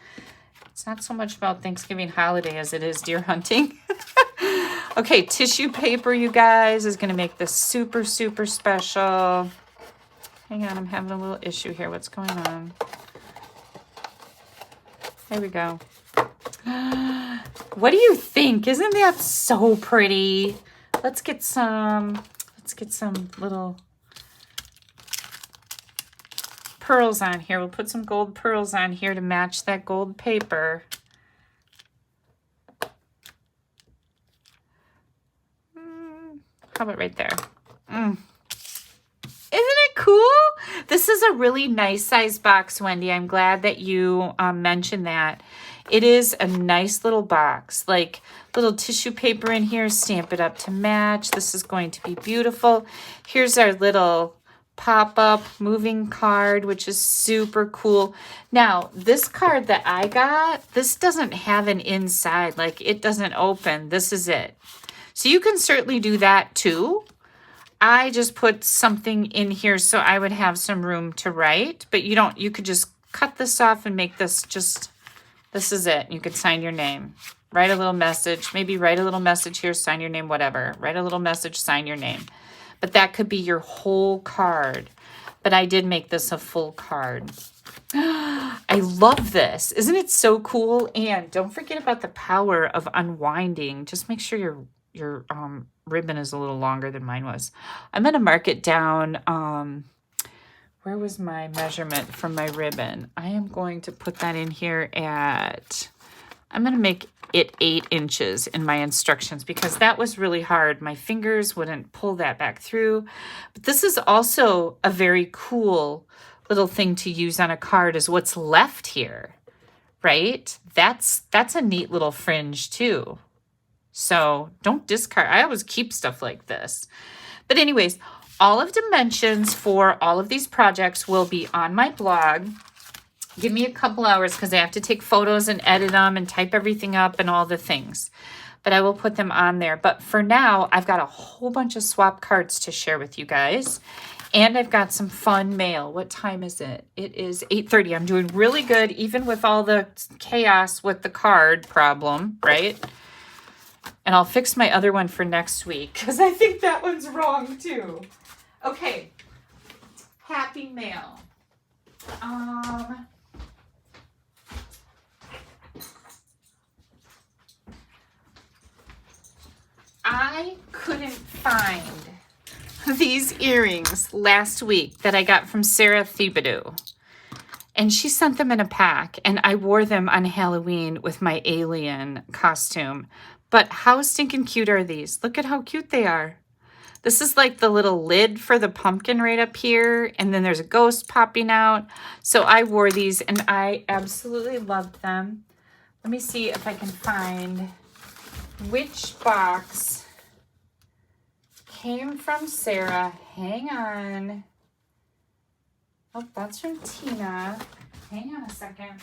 It's not so much about Thanksgiving holiday as it is deer hunting. Okay, tissue paper, you guys, is going to make this super, super special. Hang on, I'm having a little issue here. What's going on? There we go. What do you think? Isn't that so pretty? Let's get some little pearls on here. We'll put some gold pearls on here to match that gold paper. How about right there? Isn't it cool? This is a really nice size box, Wendy. I'm glad that you mentioned that. It is a nice little box, like little tissue paper in here, stamp it up to match. This is going to be beautiful. Here's our little pop-up moving card, which is super cool. Now, this card that I got, this doesn't have an inside, like it doesn't open. This is it. So you can certainly do that too. I just put something in here so I would have some room to write, but you could just cut this off and make this just, this is it. You could sign your name, write a little message, maybe write a little message here, sign your name, whatever. Write a little message, sign your name. But that could be your whole card. But I did make this a full card. I love this. Isn't it so cool? And don't forget about the power of unwinding. Just make sure your ribbon is a little longer than mine was. I'm going to mark it down. Where was my measurement from my ribbon? I am going to put that in here at, I'm going to make it 8 inches in my instructions because that was really hard. My fingers wouldn't pull that back through. But this is also a very cool little thing to use on a card is what's left here, right? That's a neat little fringe too. So don't discard. I always keep stuff like this. But anyways, all of dimensions for all of these projects will be on my blog. Give me a couple hours because I have to take photos and edit them and type everything up and all the things. But I will put them on there. But for now, I've got a whole bunch of swap cards to share with you guys. And I've got some fun mail. What time is it? It is 8:30. I'm doing really good, even with all the chaos with the card problem, right? And I'll fix my other one for next week because I think that one's wrong too. Okay. Happy mail. I couldn't find these earrings last week that I got from Sarah Thibodeau. And she sent them in a pack, and I wore them on Halloween with my alien costume. But how stinking cute are these? Look at how cute they are. This is like the little lid for the pumpkin right up here, and then there's a ghost popping out. So I wore these, and I absolutely loved them. Let me see if I can find which box came from Sarah. Hang on. Oh, that's from Tina. Hang on a second.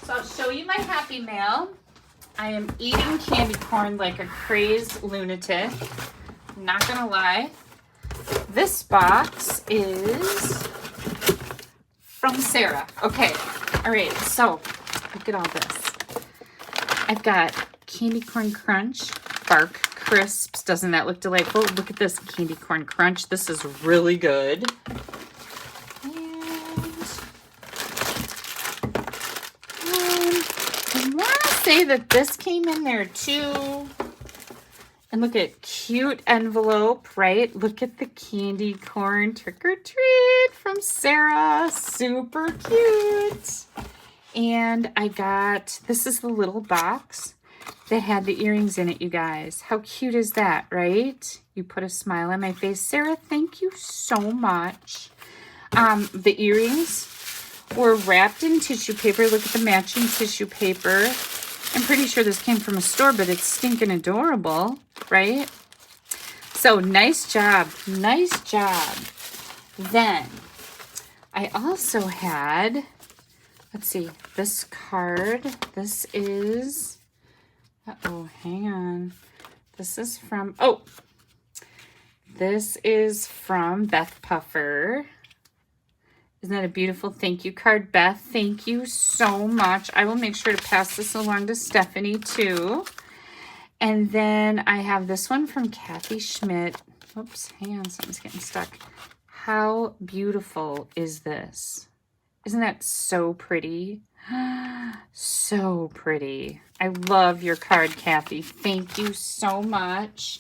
So I'll show you my happy mail. I am eating candy corn like a crazed lunatic. Not gonna lie. This box is from Sarah. Okay. All right. So look at all this. I've got Candy Corn Crunch, Bark Crisps. Doesn't that look delightful? Look at this Candy Corn Crunch. This is really good. And I want to say that this came in there too. And look at cute envelope, right? Look at the candy corn trick or treat from Sarah. Super cute. And I got, this is the little box that had the earrings in it, you guys. How cute is that, right? You put a smile on my face. Sarah, thank you so much. The earrings were wrapped in tissue paper. Look at the matching tissue paper. I'm pretty sure this came from a store, but it's stinking adorable, right? So nice job. Nice job. Then I also had, let's see, this card. This is, uh-oh, hang on. This is from, this is from Beth Puffer. Isn't that a beautiful thank you card, Beth? Thank you so much. I will make sure to pass this along to Stephanie too. And then I have this one from Kathy Schmidt. Oops, hang on, something's getting stuck. How beautiful is this? Isn't that so pretty? So pretty. I love your card, Kathy. Thank you so much.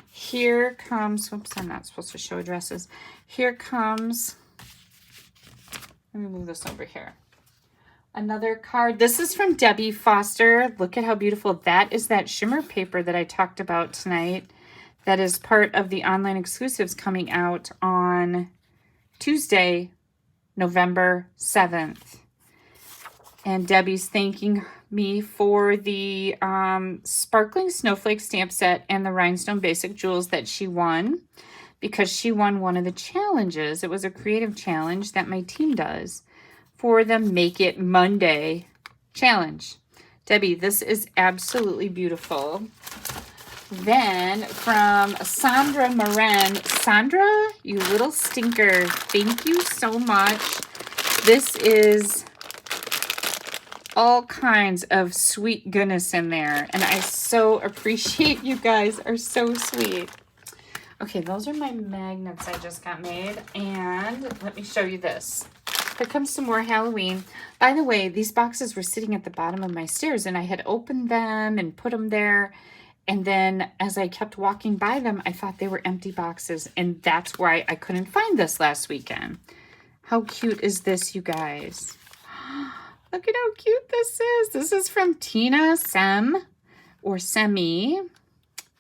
Here comes, whoops, I'm not supposed to show addresses. Here comes, let me move this over here. Another card. This is from Debbie Foster. Look at how beautiful that is. That shimmer paper that I talked about tonight. That is part of the online exclusives coming out on Tuesday, November 7th. And Debbie's thanking me for the Sparkling Snowflake stamp set and the Rhinestone Basic Jewels that she won, because she won one of the challenges. It was a creative challenge that my team does for the Make It Monday challenge. Debbie, this is absolutely beautiful. Then from Sandra Moran. Sandra, you little stinker, thank you so much. This is all kinds of sweet goodness in there, and I so appreciate you guys are so sweet. Okay, those are my magnets I just got made, and let me show you this. Here comes some more Halloween. By the way, these boxes were sitting at the bottom of my stairs, and I had opened them and put them there, and then as I kept walking by them, I thought they were empty boxes, and that's why I couldn't find this last weekend. How cute is this, you guys? Look at how cute this is. This is from Tina Sem, or Semi.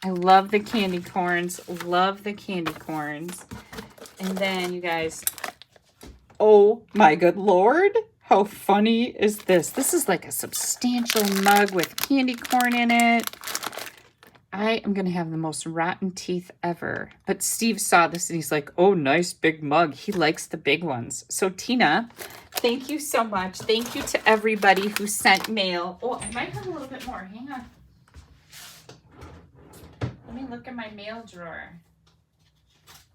I love the candy corns. Love the candy corns. And then, you guys, oh my good Lord, how funny is this? This is like a substantial mug with candy corn in it. I am going to have the most rotten teeth ever. But Steve saw this and he's like, oh, nice big mug. He likes the big ones. So Tina, thank you so much. Thank you to everybody who sent mail. Oh, I might have a little bit more. Hang on. Let me look in my mail drawer.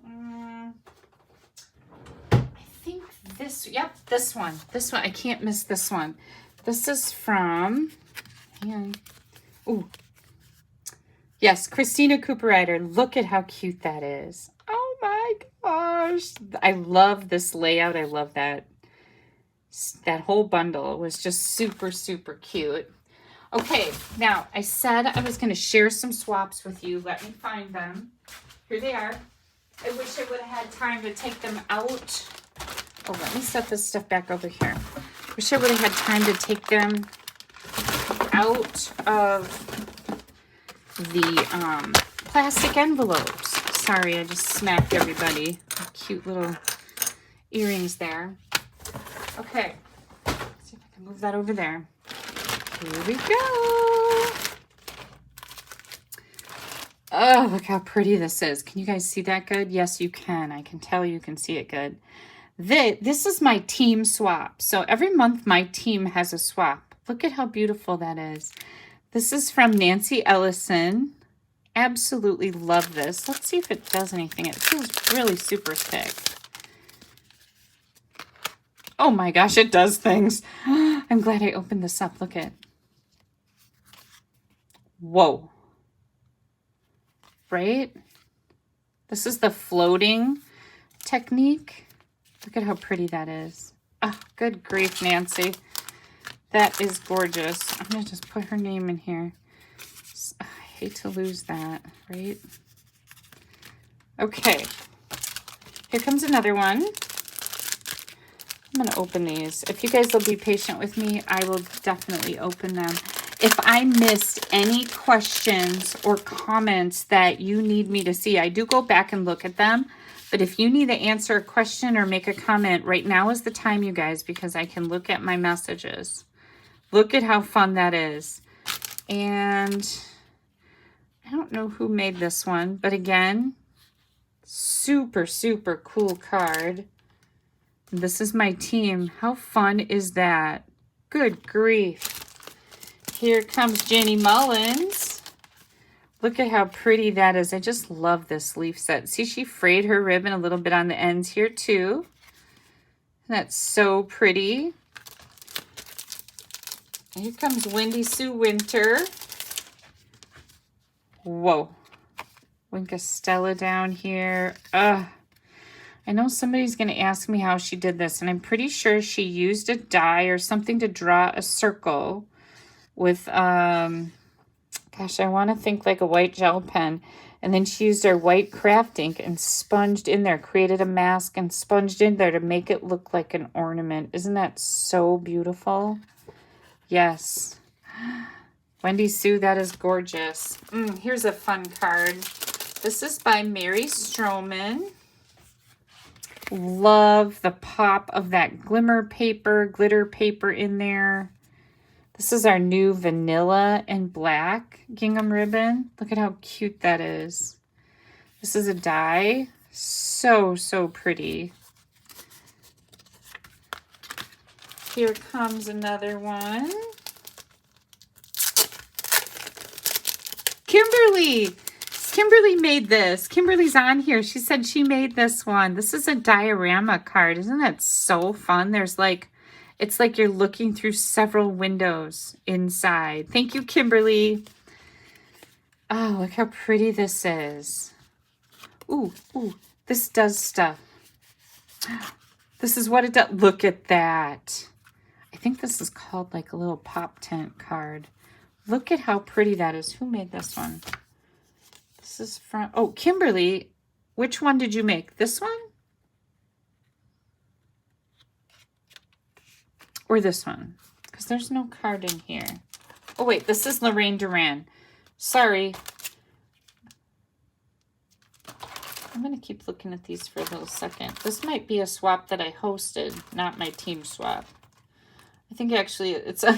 I think this, yep, this one. This one, I can't miss this one. This is from, hang on. Ooh. Yes, Christina Cooper Ryder. Look at how cute that is. Oh my gosh. I love this layout. I love that. That whole bundle was just super, super cute. Okay, now I said I was going to share some swaps with you. Let me find them. Here they are. I wish I would have had time to take them out. Oh, let me set this stuff back over here. Wish I would have had time to take them out of the plastic envelopes. Sorry, I just smacked everybody. Cute little earrings there. Okay, let's see if I can move that over there. Here we go. Oh, look how pretty this is. Can you guys see that good? Yes, you can. I can tell you can see it good. This is my team swap. So every month my team has a swap. Look at how beautiful that is. This is from Nancy Ellison. Absolutely love this. Let's see if it does anything. It feels really super thick. Oh my gosh, it does things. I'm glad I opened this up. Look at. Whoa. Right? This is the floating technique. Look at how pretty that is. Oh, good grief, Nancy. That is gorgeous. I'm going to just put her name in here. I hate to lose that, right? Okay. Here comes another one. I'm going to open these. If you guys will be patient with me, I will definitely open them. If I missed any questions or comments that you need me to see, I do go back and look at them. But if you need to answer a question or make a comment, right now is the time, you guys, because I can look at my messages. Look at how fun that is. And I don't know who made this one, but again, Super, super cool card. This is my team. How fun is that? Good grief. Here comes Jenny Mullins. Look at how pretty that is. I just love this leaf set. See, she frayed her ribbon a little bit on the ends here too. That's so pretty. Here comes Wendy Sue Winter. Whoa. Winkastella down here. I know somebody's going to ask me how she did this, and I'm pretty sure she used a die or something to draw a circle with, gosh, I want to think like a white gel pen. And then she used her white craft ink and sponged in there, created a mask and sponged in there to make it look like an ornament. Isn't that so beautiful? Yes. Wendy Sue, that is gorgeous. Here's a fun card. This is by Mary Stroman. Love the pop of that glitter paper in there. This is our new vanilla and black gingham ribbon. Look at how cute that is. This is a die. So, so pretty. Here comes another one. Kimberly! Kimberly made this. Kimberly's on here. She said she made this one. This is a diorama card. Isn't that so fun? There's like, it's like you're looking through several windows inside. Thank you, Kimberly. Oh, look how pretty this is. Ooh, this does stuff. This is what it does. Look at that. I think this is called like a little pop tent card. Look at how pretty that is. Who made this one? This is from, oh, Kimberly. Which one did you make? This one? Or this one? Because there's no card in here. Oh, wait, this is Lorraine Duran. Sorry. I'm going to keep looking at these for a little second. This might be a swap that I hosted, not my team swap. I think actually it's a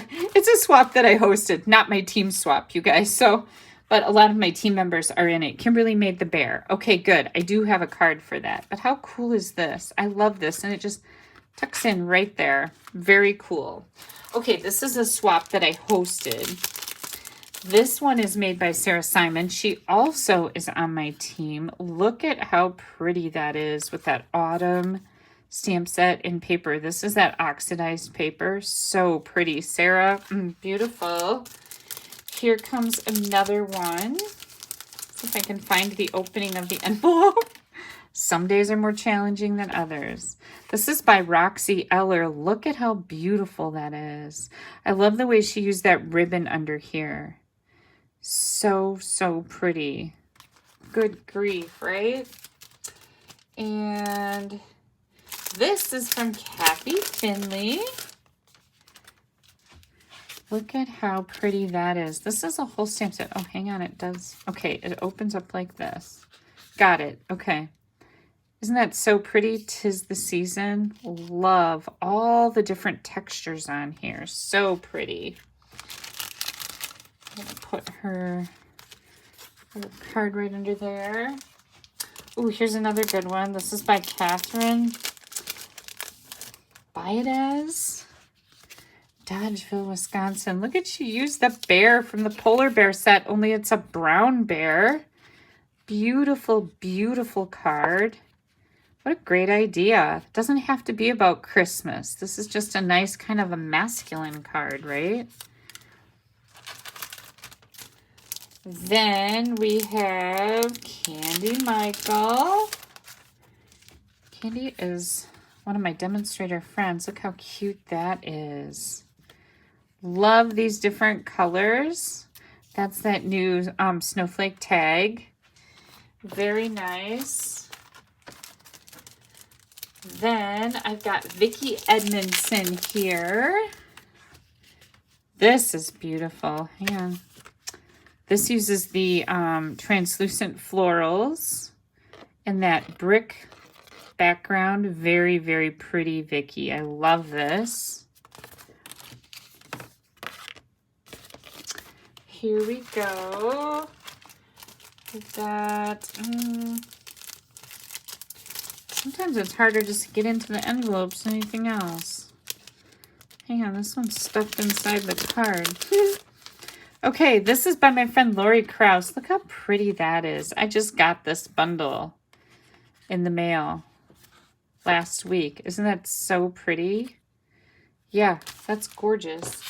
swap that I hosted, not my team swap, you guys. So, but a lot of my team members are in it. Kimberly made the bear. Okay, good. I do have a card for that. But how cool is this? I love this. And it just tucks in right there. Very cool. Okay, this is a swap that I hosted. This one is made by Sarah Simon. She also is on my team. Look at how pretty that is with that autumn stamp set in paper. This is that oxidized paper. So pretty. Sarah, beautiful. Here comes another one. See if I can find the opening of the envelope. Some days are more challenging than others. This is by Roxy Eller. Look at how beautiful that is. I love the way she used that ribbon under here. So, so pretty. Good grief, right? And this is from Kathy Finley. Look at how pretty that is. This is a whole stamp set. Oh, hang on, it does. Okay, it opens up like this. Got it. Okay. Isn't that so pretty? 'Tis the season. Love all the different textures on here. So pretty. I'm going to put her card right under there. Ooh, here's another good one. This is by Catherine Baez, Dodgeville, Wisconsin. Look at, she used the bear from the polar bear set, only it's a brown bear. Beautiful, beautiful card. What a great idea. It doesn't have to be about Christmas. This is just a nice kind of a masculine card, right? Then we have Candy Michael. Candy is one of my demonstrator friends. Look how cute that is. Love these different colors. That's that new snowflake tag. Very nice. Then I've got Vicki Edmondson here. This is beautiful. Hang on. This uses the translucent florals and that brick background. Very, very pretty, Vicki. I love this. Here we go. We've got Sometimes it's harder just to get into the envelopes than anything else. Hang on, this one's stuffed inside the card. Okay, this is by my friend Lori Krause. Look how pretty that is. I just got this bundle in the mail last week. Isn't that so pretty? Yeah, that's gorgeous.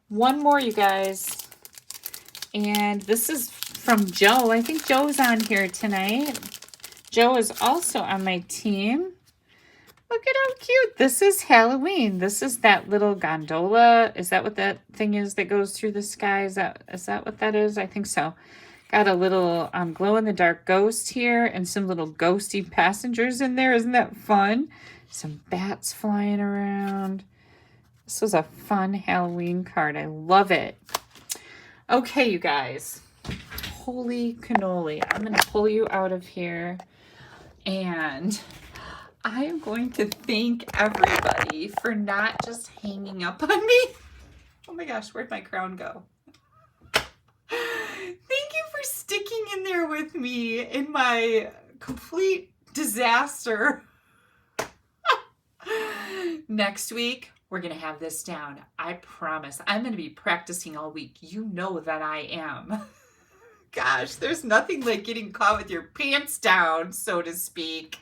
One more, you guys. And this is from Joe. I think Joe's on here tonight. Joe is also on my team. Look at how cute. This is Halloween. This is that little gondola. Is that what that thing is that goes through the sky? Is that what that is? I think so. Got a little glow-in-the-dark ghost here and some little ghosty passengers in there. Isn't that fun? Some bats flying around. This was a fun Halloween card. I love it. Okay, you guys. Holy cannoli. I'm going to pull you out of here. And I am going to thank everybody for not just hanging up on me. Oh my gosh, where'd my crown go? Thank you for sticking in there with me in my complete disaster. Next week, we're going to have this down. I promise. I'm going to be practicing all week. You know that I am. Gosh, there's nothing like getting caught with your pants down, so to speak.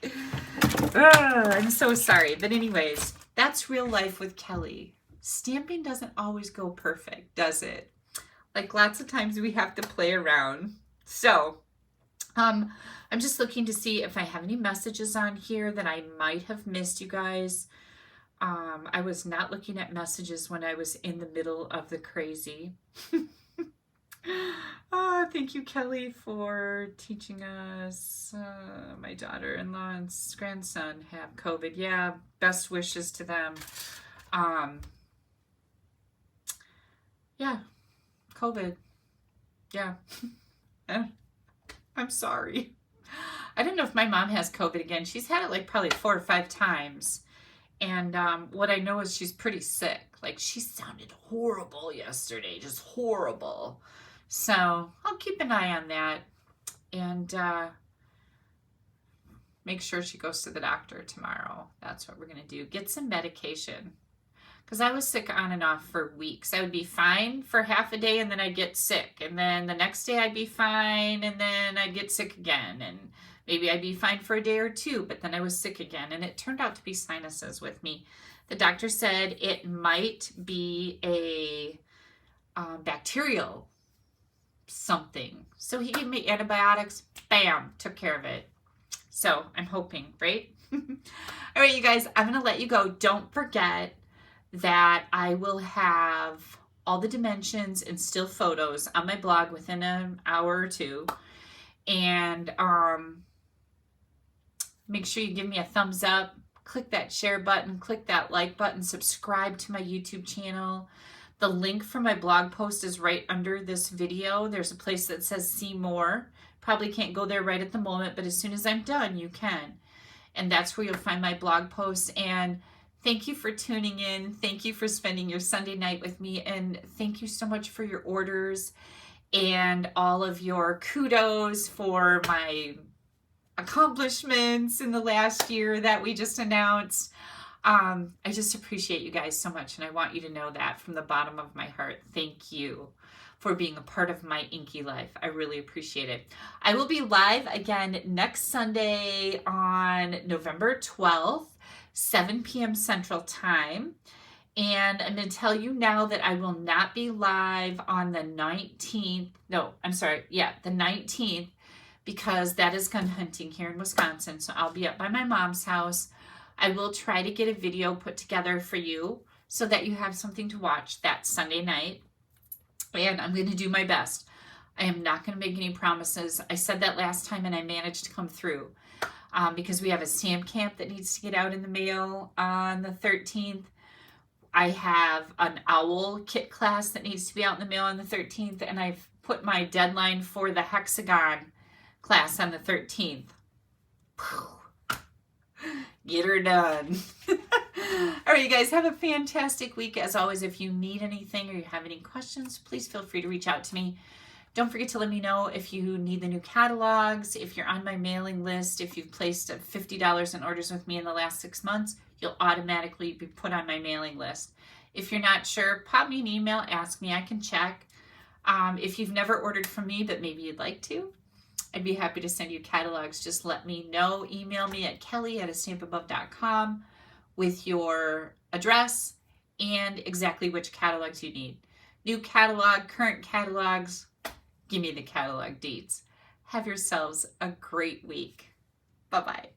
I'm so sorry. But anyways, that's real life with Kelly. Stamping doesn't always go perfect, does it? Like lots of times we have to play around. So, I'm just looking to see if I have any messages on here that I might have missed, you guys. I was not looking at messages when I was in the middle of the crazy. Thank you, Kelly, for teaching us. My daughter-in-law and grandson have COVID. Yeah, best wishes to them. Yeah, COVID. Yeah. I'm sorry. I don't know if my mom has COVID again. She's had it like probably 4 or 5 times. And what I know is she's pretty sick. Like she sounded horrible yesterday, just horrible. So I'll keep an eye on that and make sure she goes to the doctor tomorrow. That's what we're going to do. Get some medication. Because I was sick on and off for weeks. I would be fine for half a day and then I'd get sick. And then the next day I'd be fine and then I'd get sick again. And maybe I'd be fine for a day or 2, but then I was sick again. And it turned out to be sinuses with me. The doctor said it might be a bacterial something. So he gave me antibiotics. Bam, took care of it. So I'm hoping, right? All right, you guys, I'm going to let you go. Don't forget that I will have all the dimensions and still photos on my blog within an hour or 2. And make sure you give me a thumbs up, click that share button, click that like button, subscribe to my YouTube channel. The link for my blog post is right under this video. There's a place that says see more. Probably can't go there right at the moment, but as soon as I'm done, you can. And that's where you'll find my blog post. And thank you for tuning in. Thank you for spending your Sunday night with me. And thank you so much for your orders and all of your kudos for my accomplishments in the last year that we just announced. I just appreciate you guys so much, and I want you to know that from the bottom of my heart. Thank you for being a part of my inky life. I really appreciate it. I will be live again next Sunday on November 12th, 7 p.m. Central Time. And I'm going to tell you now that I will not be live on the 19th. No, I'm sorry. Yeah, the 19th, because that is gun hunting here in Wisconsin. So I'll be up by my mom's house. I will try to get a video put together for you so that you have something to watch that Sunday night. And I'm going to do my best. I am not going to make any promises. I said that last time and I managed to come through because we have a stamp camp that needs to get out in the mail on the 13th. I have an owl kit class that needs to be out in the mail on the 13th. And I've put my deadline for the hexagon class on the 13th. Get her done. All right, you guys, have a fantastic week. As always, if you need anything or you have any questions, please feel free to reach out to me. Don't forget to let me know if you need the new catalogs, if you're on my mailing list, if you've placed $50 in orders with me in the last 6 months, you'll automatically be put on my mailing list. If you're not sure, pop me an email, ask me, I can check. If you've never ordered from me, but maybe you'd like to, I'd be happy to send you catalogs. Just let me know. Email me at kelly@AStampAbove.com with your address and exactly which catalogs you need. New catalog, current catalogs, give me the catalog deets. Have yourselves a great week. Bye-bye.